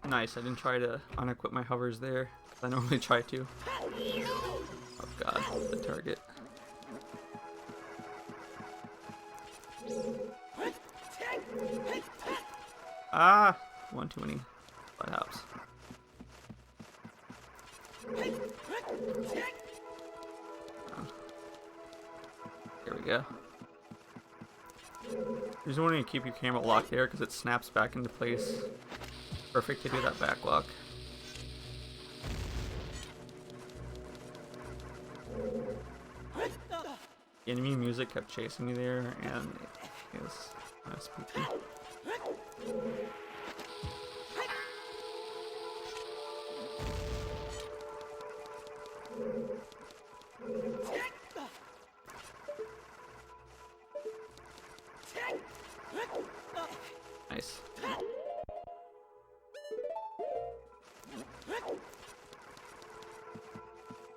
Nice, I didn't try to unequip my hovers there, because I normally try to. Oh god, the target. Ah! One too many lighthouse. There we go. You just want to keep your camera locked there because it snaps back into place. Perfect to do that back walk. The enemy music kept chasing me there, and it was kind of spooky. Nice.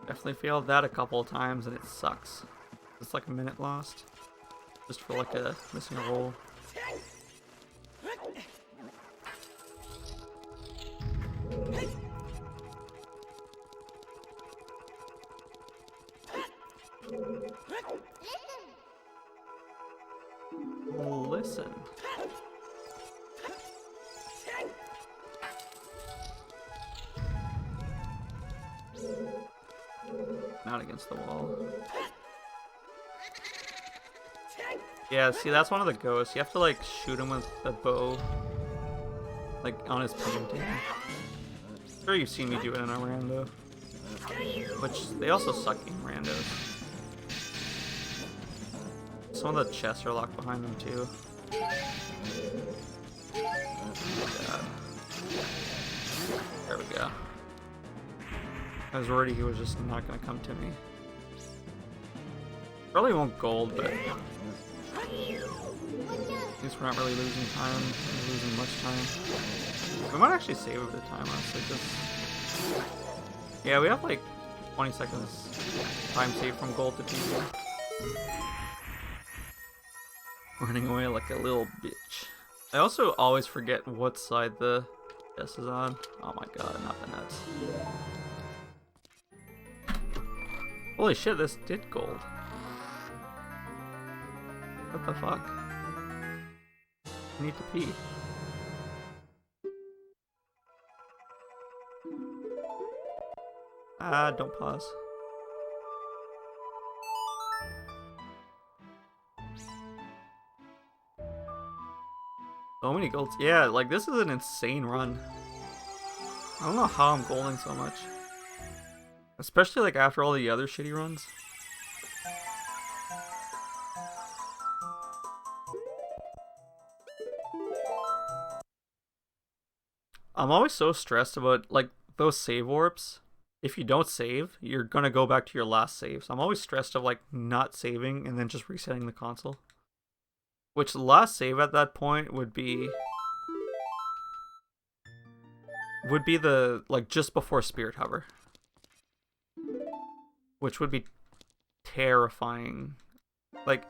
Definitely failed that a couple of times and it sucks. It's like a minute lost. Just for like a missing a roll. Listen. Not against the wall. Yeah, see, that's one of the ghosts. You have to, like, shoot him with the bow. Like, on his painting. I'm sure you've seen me do it in a rando. Which, they also suck in randos. Some of the chests are locked behind them, too. God. There we go. I was worried he was just not gonna come to me. Probably won't gold, but at least we're not really losing time, or losing much time. We might actually save a bit of time, honestly, because yeah, we have like 20 seconds time save from gold to PB. Running away like a little bitch. I also always forget what side the chest is on. Oh my god, not the nuts. Holy shit, this did gold. What the fuck? I need to pee. Ah, don't pause. So many golds. Yeah, like this is an insane run. I don't know how I'm golding so much. Especially like after all the other shitty runs. I'm always so stressed about like those save warps. If you don't save, you're gonna go back to your last save. So I'm always stressed of like not saving and then just resetting the console. Which the last save at that point would be the like just before Spirit Hover. Which would be terrifying. Like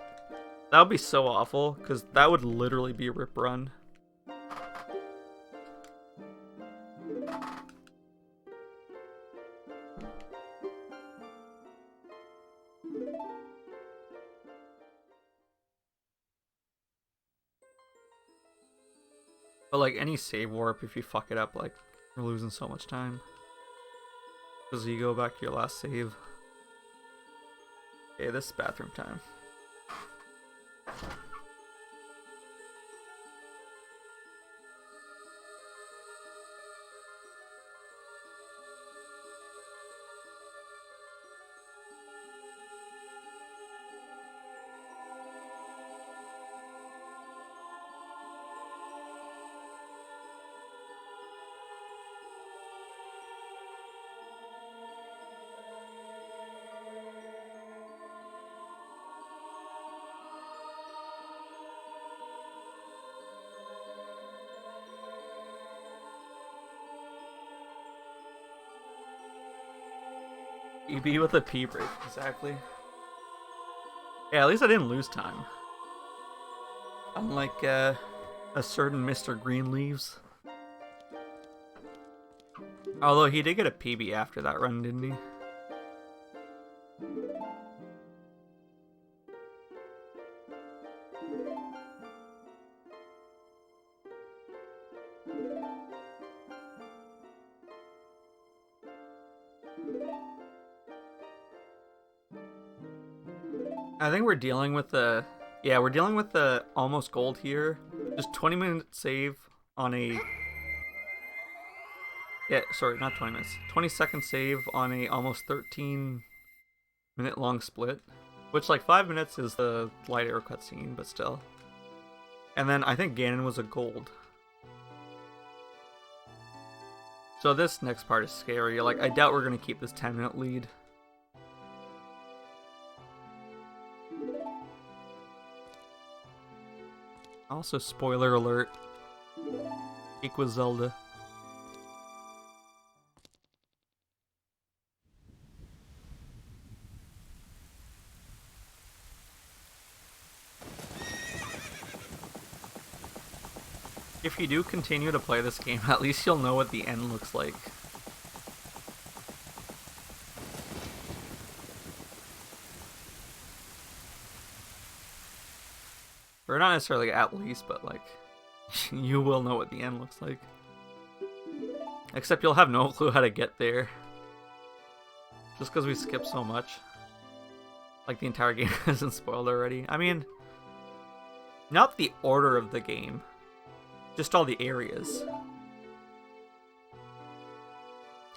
that would be so awful because that would literally be a rip run. But like any save warp, if you fuck it up, like you're losing so much time. Because you go back to your last save. Okay, this is bathroom time. EB with a P break, exactly. Yeah, at least I didn't lose time. Unlike a certain Mr. Greenleaves. Although he did get a PB after that run, didn't he? I think we're dealing with the... Yeah, we're dealing with the almost gold here. Just 20-minute save on a... Yeah, sorry, not 20 minutes. 20-second save on a almost 13-minute long split. Which, like, 5 minutes is the light arrow cutscene, but still. And then I think Ganon was a gold. So this next part is scary. Like, I doubt we're going to keep this 10-minute lead. Also, spoiler alert, equals Zelda. If you do continue to play this game, at least you'll know what the end looks like. Or not necessarily at least, but like, you will know what the end looks like. Except you'll have no clue how to get there. Just because we skipped so much. Like the entire game isn't spoiled already. I mean, Not the order of the game, just all the areas.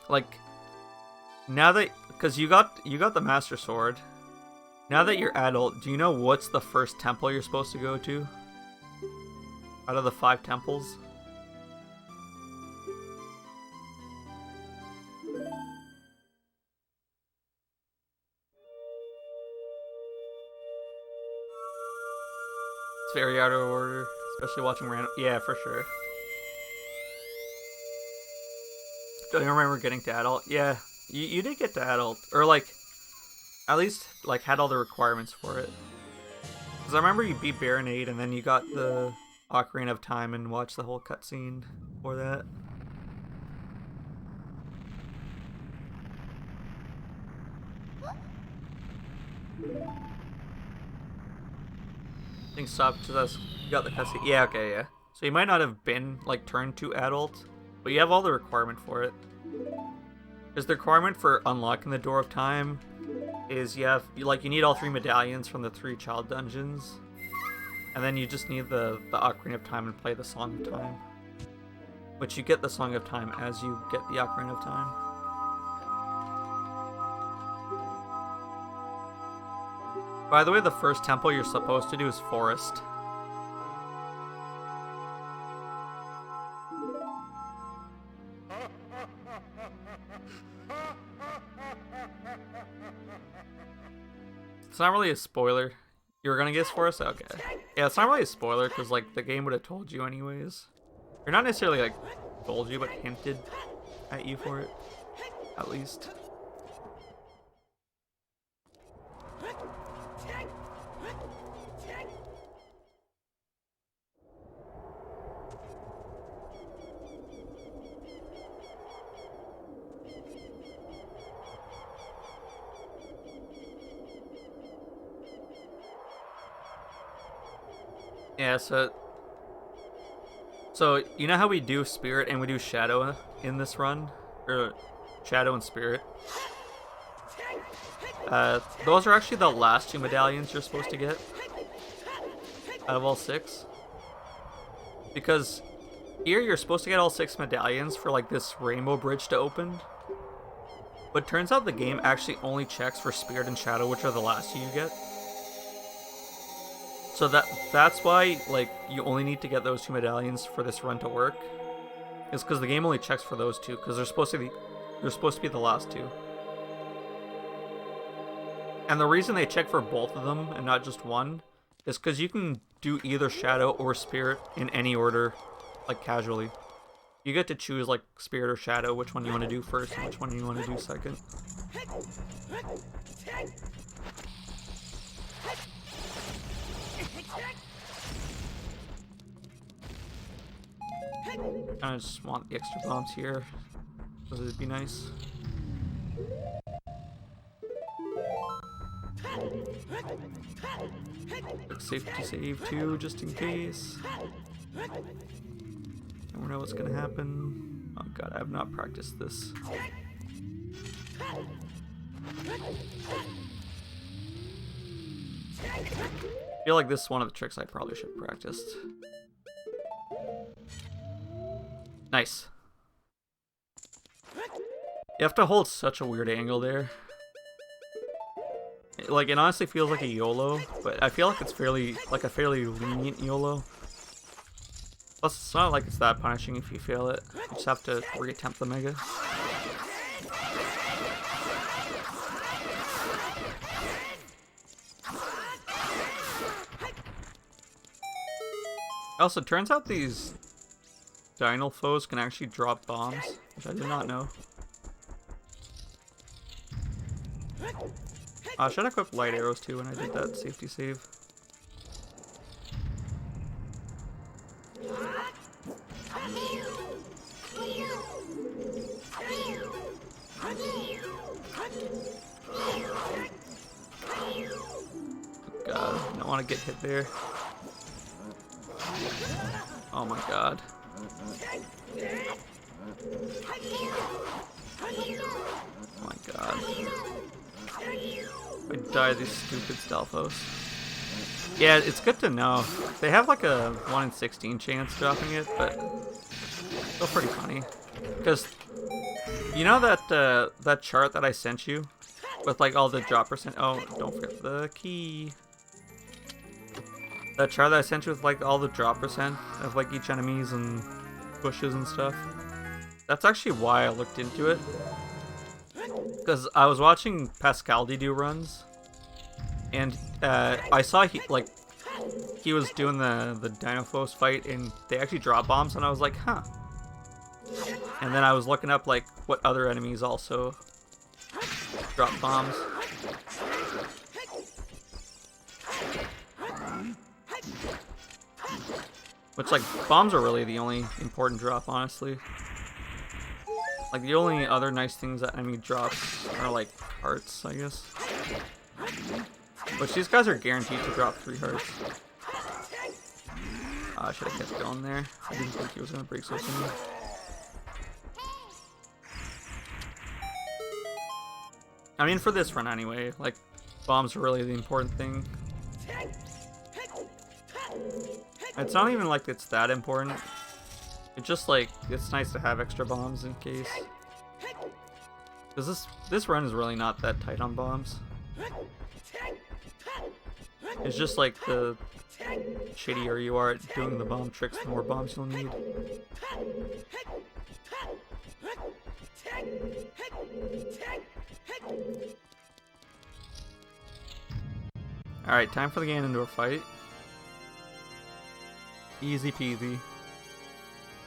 Like, now that, because you got the Master Sword, now that you're adult, do you know what's the first temple you're supposed to go to? Out of the 5 temples? It's very out of order, especially watching random. Yeah, for sure. Don't you remember getting to adult? Yeah, you did get to adult, or like, at least like had all the requirements for it. Because I remember you beat Baronade, and then you got the Ocarina of Time and watched the whole cutscene for that. I think stopped to us. You got the cutscene. Yeah, okay, yeah. So you might not have been like turned to adult, but you have all the requirement for it. Because the requirement for unlocking the Door of Time is you need all 3 medallions from the 3 child dungeons, and then you just need the Ocarina of Time and play the Song of Time, which you get the Song of Time as you get the Ocarina of Time. By the way, the first temple you're supposed to do is Forest. It's not really a spoiler. You were gonna guess Forest? Okay. Yeah, it's not really a spoiler, because, like, the game would have told you anyways. Or not necessarily, like, told you, but hinted at you for it. At least. Yeah, so you know how we do Spirit and we do Shadow in this run? Or Shadow and Spirit? Those are actually the last 2 medallions you're supposed to get out of all 6. Because here you're supposed to get all 6 medallions for like this rainbow bridge to open. But turns out the game actually only checks for Spirit and Shadow, which are the last 2 you get. So that's why, like, you only need to get those 2 medallions for this run to work. Is because the game only checks for those 2, because they're supposed to be the last 2. And the reason they check for both of them and not just one is because you can do either Shadow or Spirit in any order, like, casually. You get to choose, like, Spirit or Shadow, which one you want to do first and which one you want to do second. I just want the extra bombs here, because it'd be nice. Quick safety save too, just in case. Never know what's gonna happen. Oh god, I have not practiced this. I feel like this is one of the tricks I probably should have practiced. Nice. You have to hold such a weird angle there. Like, it honestly feels like a YOLO, but I feel like it's fairly lenient YOLO. Plus, it's not like it's that punishing if you fail it. You just have to reattempt the Mega. Also, it turns out these Dino foes can actually drop bombs, which I did not know. I should have equipped light arrows too when I did that safety save. Oh god, I don't want to get hit there. Oh my god. Oh my god. I die these stupid Stalfos. Yeah, it's good to know. They have like a 1 in 16 chance dropping it, but still pretty funny. Because you know that that chart that I sent you with like all the drop percent. Oh, don't forget the key. That chart that I sent you with like all the drop percent of like each enemies and bushes and stuff. That's actually why I looked into it. Because I was watching Pascaldi do runs, and I saw he was doing the Dinophos fight, and they actually drop bombs, and I was like, huh. And then I was looking up like what other enemies also drop bombs. Which, like, bombs are really the only important drop, honestly. Like, the only other nice things that enemy drops are, like, hearts, I guess. Which these guys are guaranteed to drop 3 hearts. I should have kept going there. I didn't think he was going to break so soon. I mean, for this run anyway, like, bombs are really the important thing. It's not even like it's that important. It's just like, it's nice to have extra bombs in case. Because this run is really not that tight on bombs. It's just like the shittier you are at doing the bomb tricks, the more bombs you'll need. Alright, time for the Ganondorf fight. Easy peasy.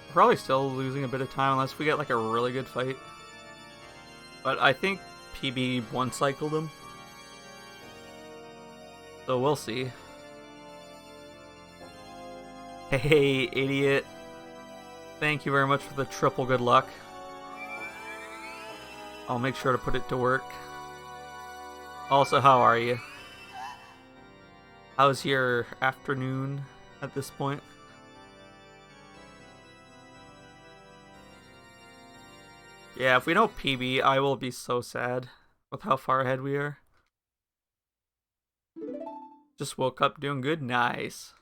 We're probably still losing a bit of time unless we get like a really good fight. But I think PB one-cycled him. So we'll see. Hey, idiot. Thank you very much for the triple good luck. I'll make sure to put it to work. Also, how are you? How's your afternoon at this point? Yeah, if we don't PB, I will be so sad with how far ahead we are. Just woke up doing good? Nice.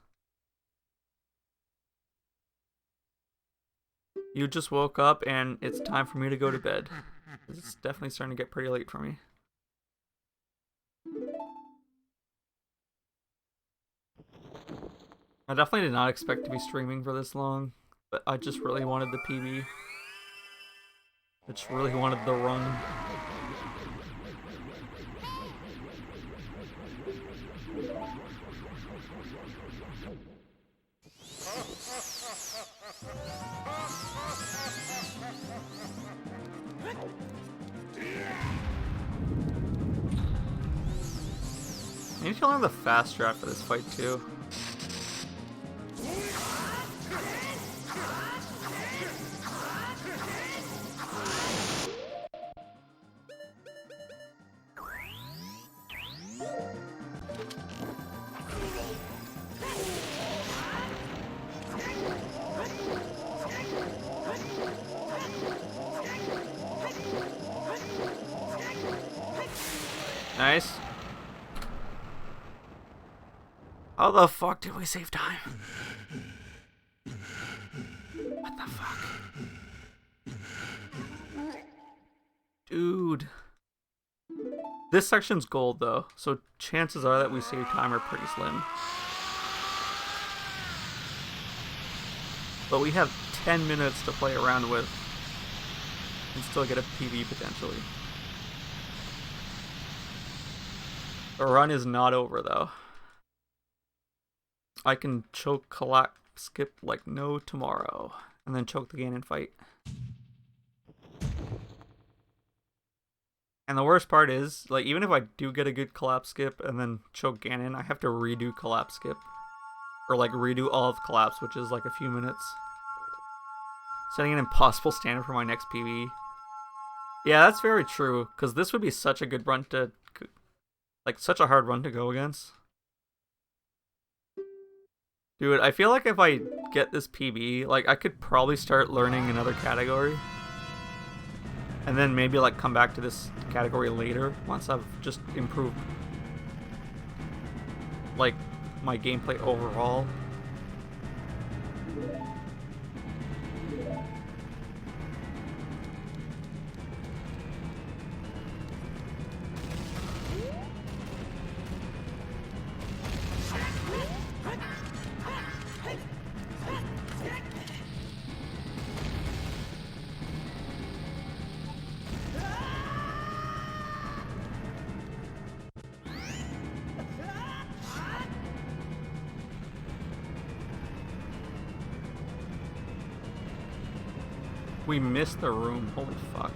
You just woke up and it's time for me to go to bed. It's definitely starting to get pretty late for me. I definitely did not expect to be streaming for this long, but I just really wanted the PB. I just really wanted the run. I need to learn the fast strat for this fight too. Nice. How the fuck did we save time? What the fuck? Dude. This section's gold though, so chances are that we save time are pretty slim. But we have 10 minutes to play around with and still get a PB potentially. The run is not over though. I can choke collapse skip like no tomorrow, and then choke the Ganon fight. And the worst part is, like, even if I do get a good collapse skip and then choke Ganon, I have to redo collapse skip. Or like redo all of collapse, which is like a few minutes. Setting an impossible standard for my next PB. Yeah, that's very true, because this would be such a good run to... like, such a hard run to go against. Dude, I feel like if I get this PB, like, I could probably start learning another category. And then maybe, like, come back to this category later, once I've just improved. Like, my gameplay overall. We missed the room, holy fuck.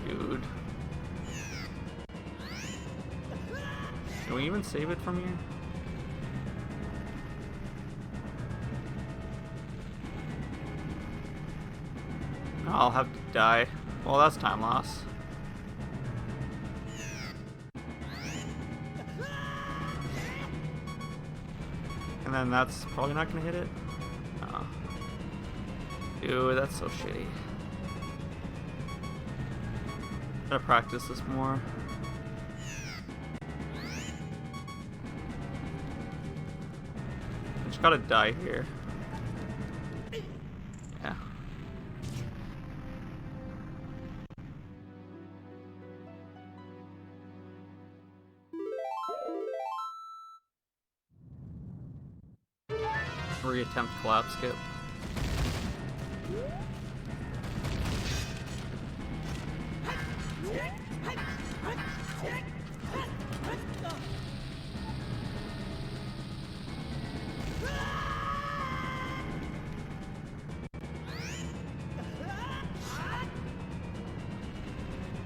Dude. Can we even save it from here? I'll have to die. Well, that's time loss. And then that's probably not gonna hit it. Oh. Dude, that's so shitty. Gotta practice this more. I just gotta die here. Yeah. Reattempt collapse skip.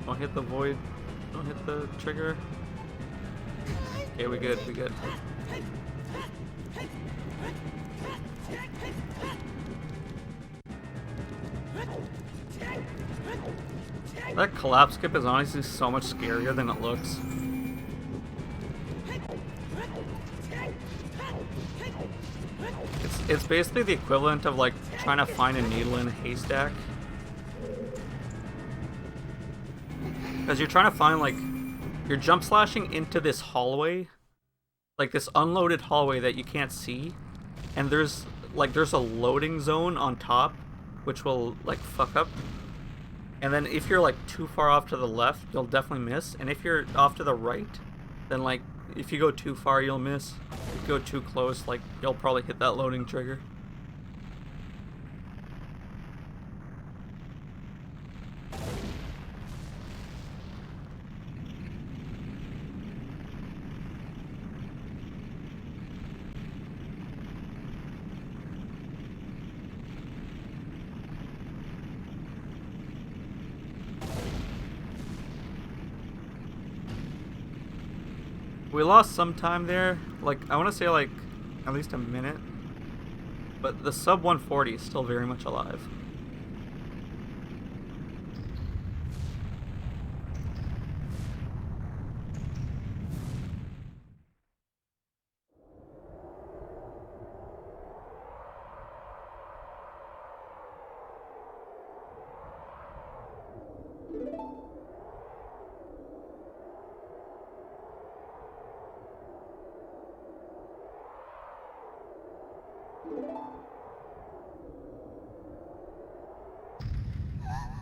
Don't hit the void. Don't hit the trigger. Okay, we good, we good. That collapse skip is honestly so much scarier than it looks. It's basically the equivalent of like trying to find a needle in a haystack. Because you're trying to find like, you're jump slashing into this hallway, like this unloaded hallway that you can't see, and there's a loading zone on top, which will like fuck up. And then if you're like too far off to the left, you'll definitely miss. And if you're off to the right, then like if you go too far, you'll miss. If you go too close, like you'll probably hit that loading trigger. We lost some time there, like I want to say like at least a minute, but the sub 140 is still very much alive.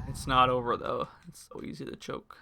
It's not over though. It's so easy to choke.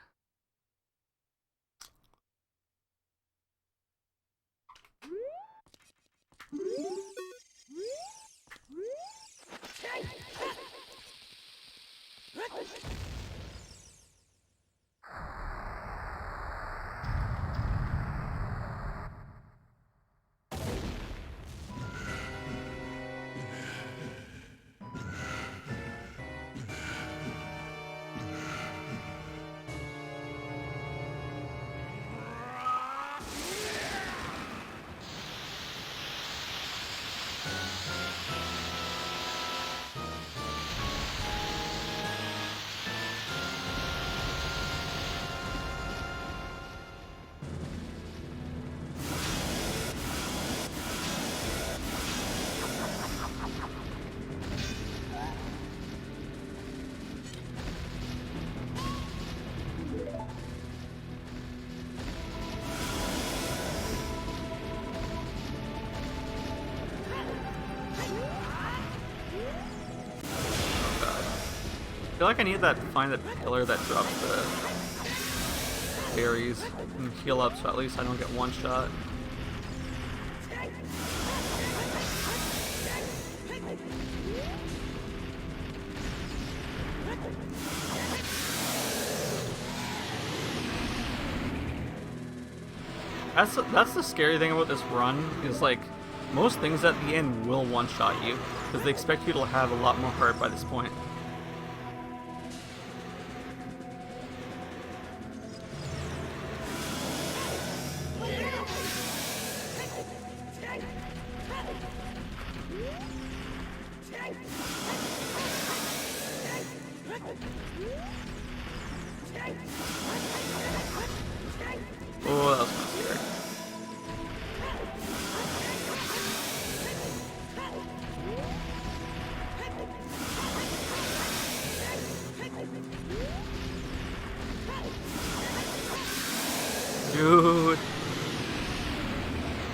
feel like I need that find that pillar that drops the berries and heal up so at least I don't get one shot. That's the scary thing about this run, is like most things at the end will one-shot you because they expect you to have a lot more heart by this point. Oh, that was kind of scary. Dude.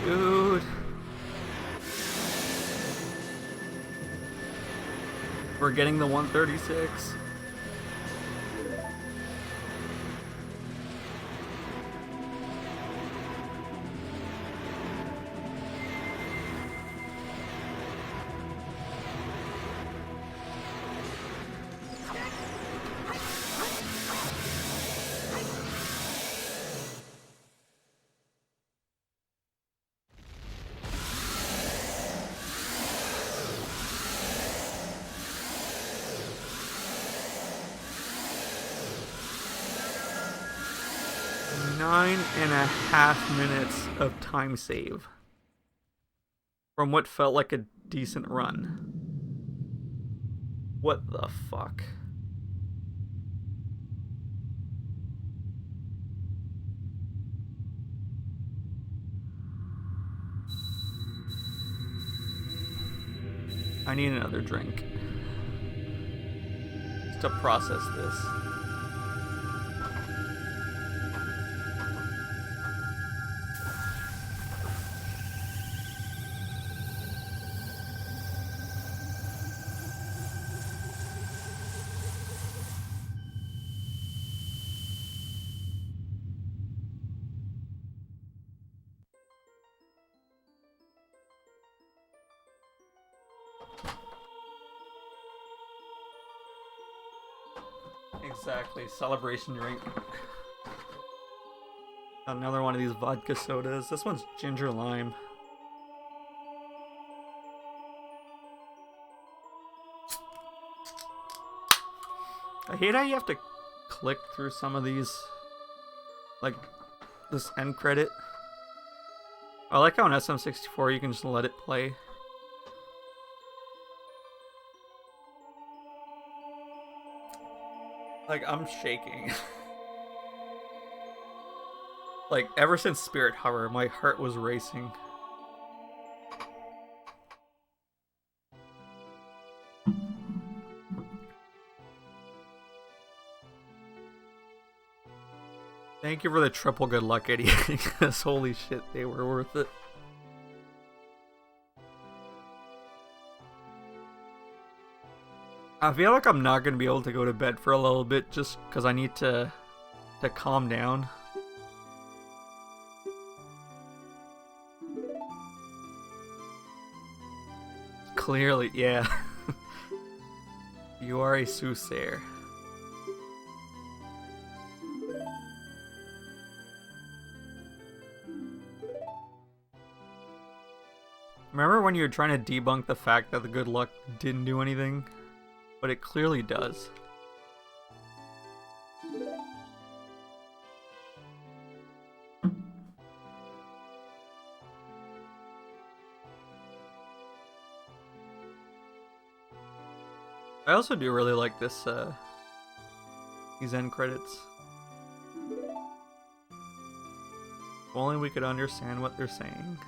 Dude. We're getting the 136. Nine and a half minutes of time save from what felt like a decent run. What the fuck? I need another drink just to process this. Exactly, celebration drink. Another one of these vodka sodas. This one's ginger lime. I hate how you have to click through some of these, like this end credit. I like how in SM64 you can just let it play. Like, I'm shaking. Like, ever since Spirit Hover, my heart was racing. Thank you for the triple good luck, Eddie, because holy shit, they were worth it. I feel like I'm not going to be able to go to bed for a little bit just because I need to calm down. Clearly, yeah. You are a soothsayer. Remember when you were trying to debunk the fact that the good luck didn't do anything? But it clearly does. I also do really like this, these end credits. If only we could understand what they're saying.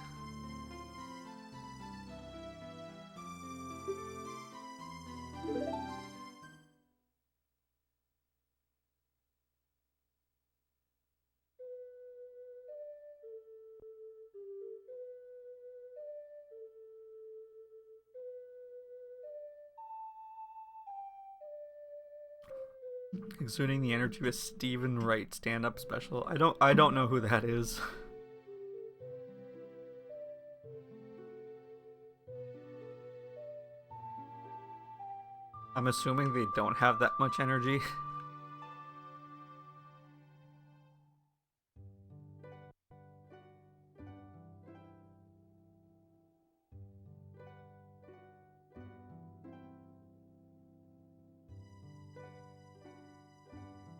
Exuding the energy of a Stephen Wright stand-up special. I don't know who that is. I'm assuming they don't have that much energy.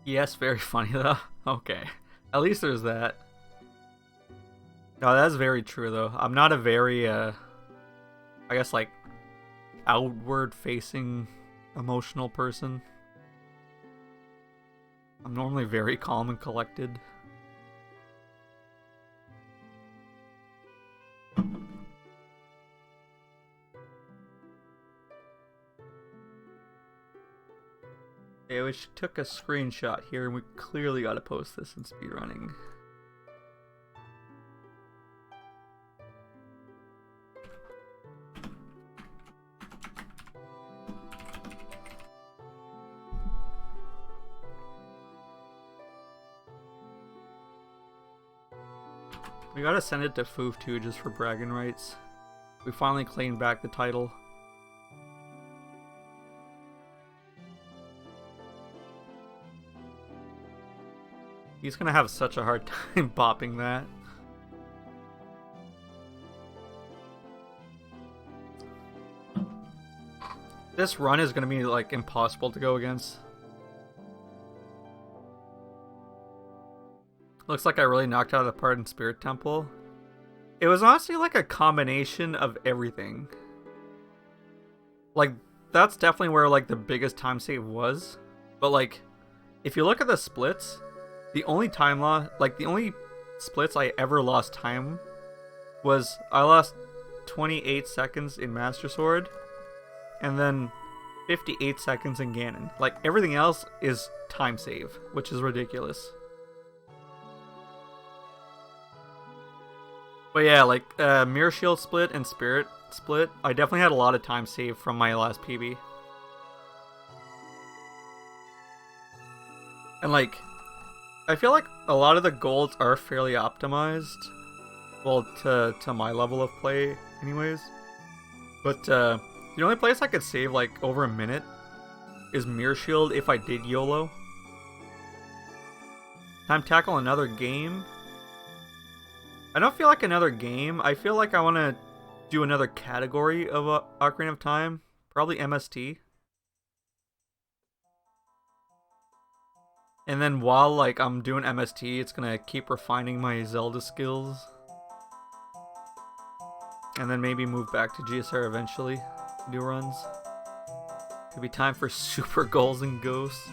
Yes, very funny though. Okay. At least there's that. No, that's very true though. I'm not a very, I guess like, outward-facing emotional person. I'm normally very calm and collected. Yeah, we took a screenshot here and we clearly gotta post this in speedrunning. We gotta send it to Foof too, just for bragging rights. We finally claimed back the title. He's gonna have such a hard time bopping that. This run is gonna be like impossible to go against. Looks like I really knocked out of the part in Spirit Temple. It was honestly like a combination of everything. Like, that's definitely where like the biggest time save was. But like, if you look at the splits, the only splits I ever lost time was I lost 28 seconds in Master Sword and then 58 seconds in Ganon. Like, everything else is time save, which is ridiculous. But yeah, like, Mirror Shield split and Spirit split, I definitely had a lot of time saved from my last PB. And like, I feel like a lot of the golds are fairly optimized. Well, to my level of play anyways. But the only place I could save like over a minute is Mirror Shield if I did YOLO. Time tackle another game. I don't feel like another game. I feel like I want to do another category of Ocarina of Time. Probably MST. And then while like I'm doing MST, it's gonna keep refining my Zelda skills. And then maybe move back to GSR eventually. Do runs. Could be time for super goals and ghosts.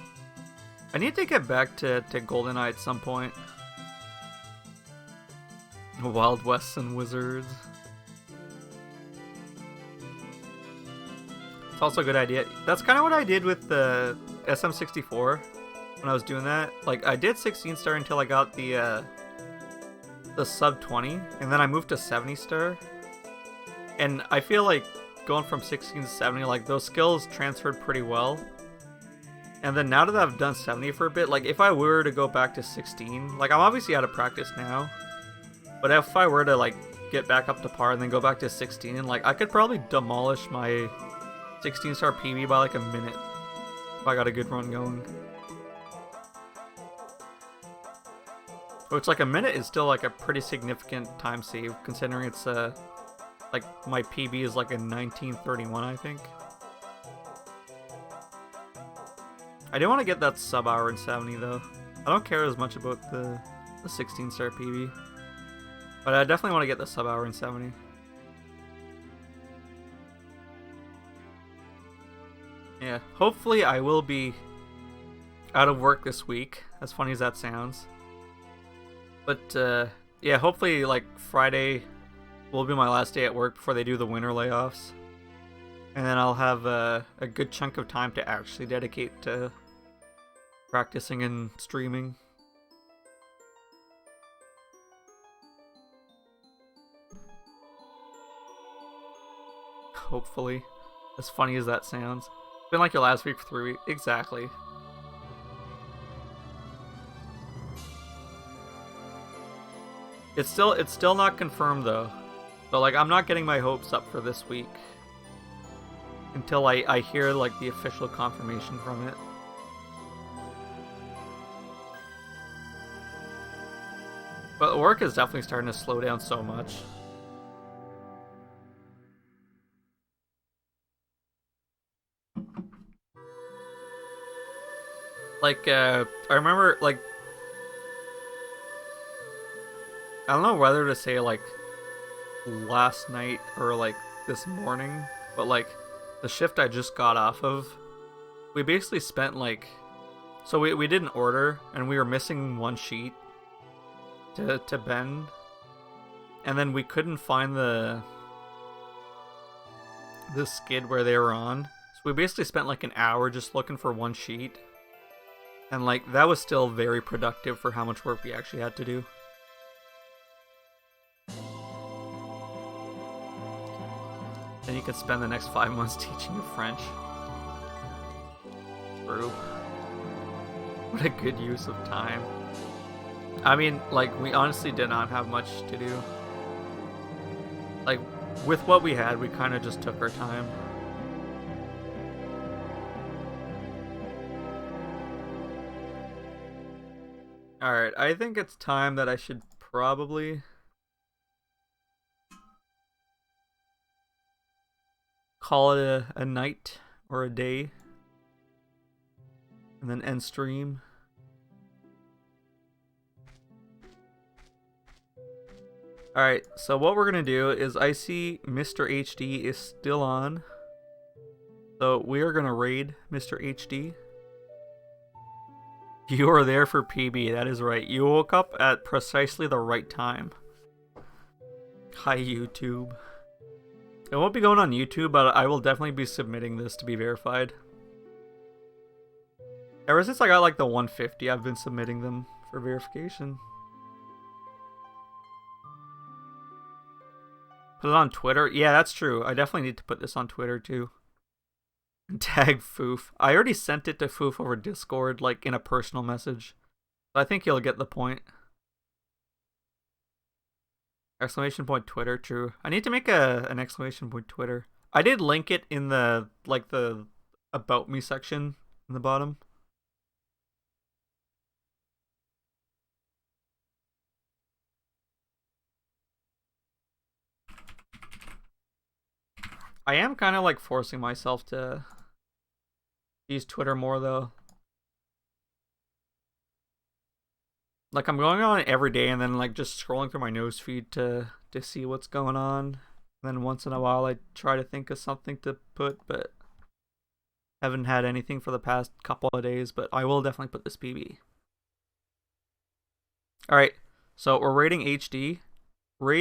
I need to get back to GoldenEye at some point. Wild Wests and Wizards. It's also a good idea. That's kind of what I did with the SM64 when I was doing that. Like, I did 16 star until I got the sub 20, and then I moved to 70 star. And I feel like going from 16 to 70, like, those skills transferred pretty well. And then now that I've done 70 for a bit, like, if I were to go back to 16, like, I'm obviously out of practice now. But if I were to, like, get back up to par and then go back to 16, like, I could probably demolish my 16 star PB by, like, a minute. If I got a good run going. Which, like, a minute is still, like, a pretty significant time save, considering it's, like, my PB is, like, a 1931, I think. I do want to get that sub hour in 70, though. I don't care as much about the 16 star PB. But I definitely want to get the sub hour in 70. Yeah, hopefully I will be out of work this week, as funny as that sounds. But, yeah, hopefully, like, Friday will be my last day at work before they do the winter layoffs. And then I'll have a good chunk of time to actually dedicate to practicing and streaming. Hopefully. As funny as that sounds. It's been like your last week for 3 weeks. Exactly. It's still not confirmed though. So like I'm not getting my hopes up for this week until I hear like the official confirmation from it. But work is definitely starting to slow down so much. Like, I remember, like, I don't know whether to say, like, last night or, like, this morning, but, like, the shift I just got off of, we basically spent, like, so we did an order, and we were missing one sheet to bend, and then we couldn't find the skid where they were on, so we basically spent, like, an hour just looking for one sheet. And, like, that was still very productive for how much work we actually had to do. Then you could spend the next 5 months teaching you French. True. What a good use of time. I mean, like, we honestly did not have much to do. Like, with what we had, we kind of just took our time. Alright, I think it's time that I should probably call it a night or a day and then end stream. Alright, so what we're gonna do is I see Mr. HD is still on. So we are gonna raid Mr. HD. You are there for PB, that is right. You woke up at precisely the right time. Hi, YouTube. It won't be going on YouTube, but I will definitely be submitting this to be verified. Ever since I got like the 150, I've been submitting them for verification. Put it on Twitter? Yeah, that's true. I definitely need to put this on Twitter too. Tag Foof. I already sent it to Foof over Discord, like in a personal message. So I think he'll get the point. Exclamation point Twitter, true. I need to make an exclamation point Twitter. I did link it in the, like, the About Me section in the bottom. I am kind of like forcing myself to use Twitter more though. Like I'm going on it every day and then like just scrolling through my newsfeed to see what's going on. And then once in a while I try to think of something to put, but haven't had anything for the past couple of days, but I will definitely put this PB. Alright, so we're raiding HD. Raid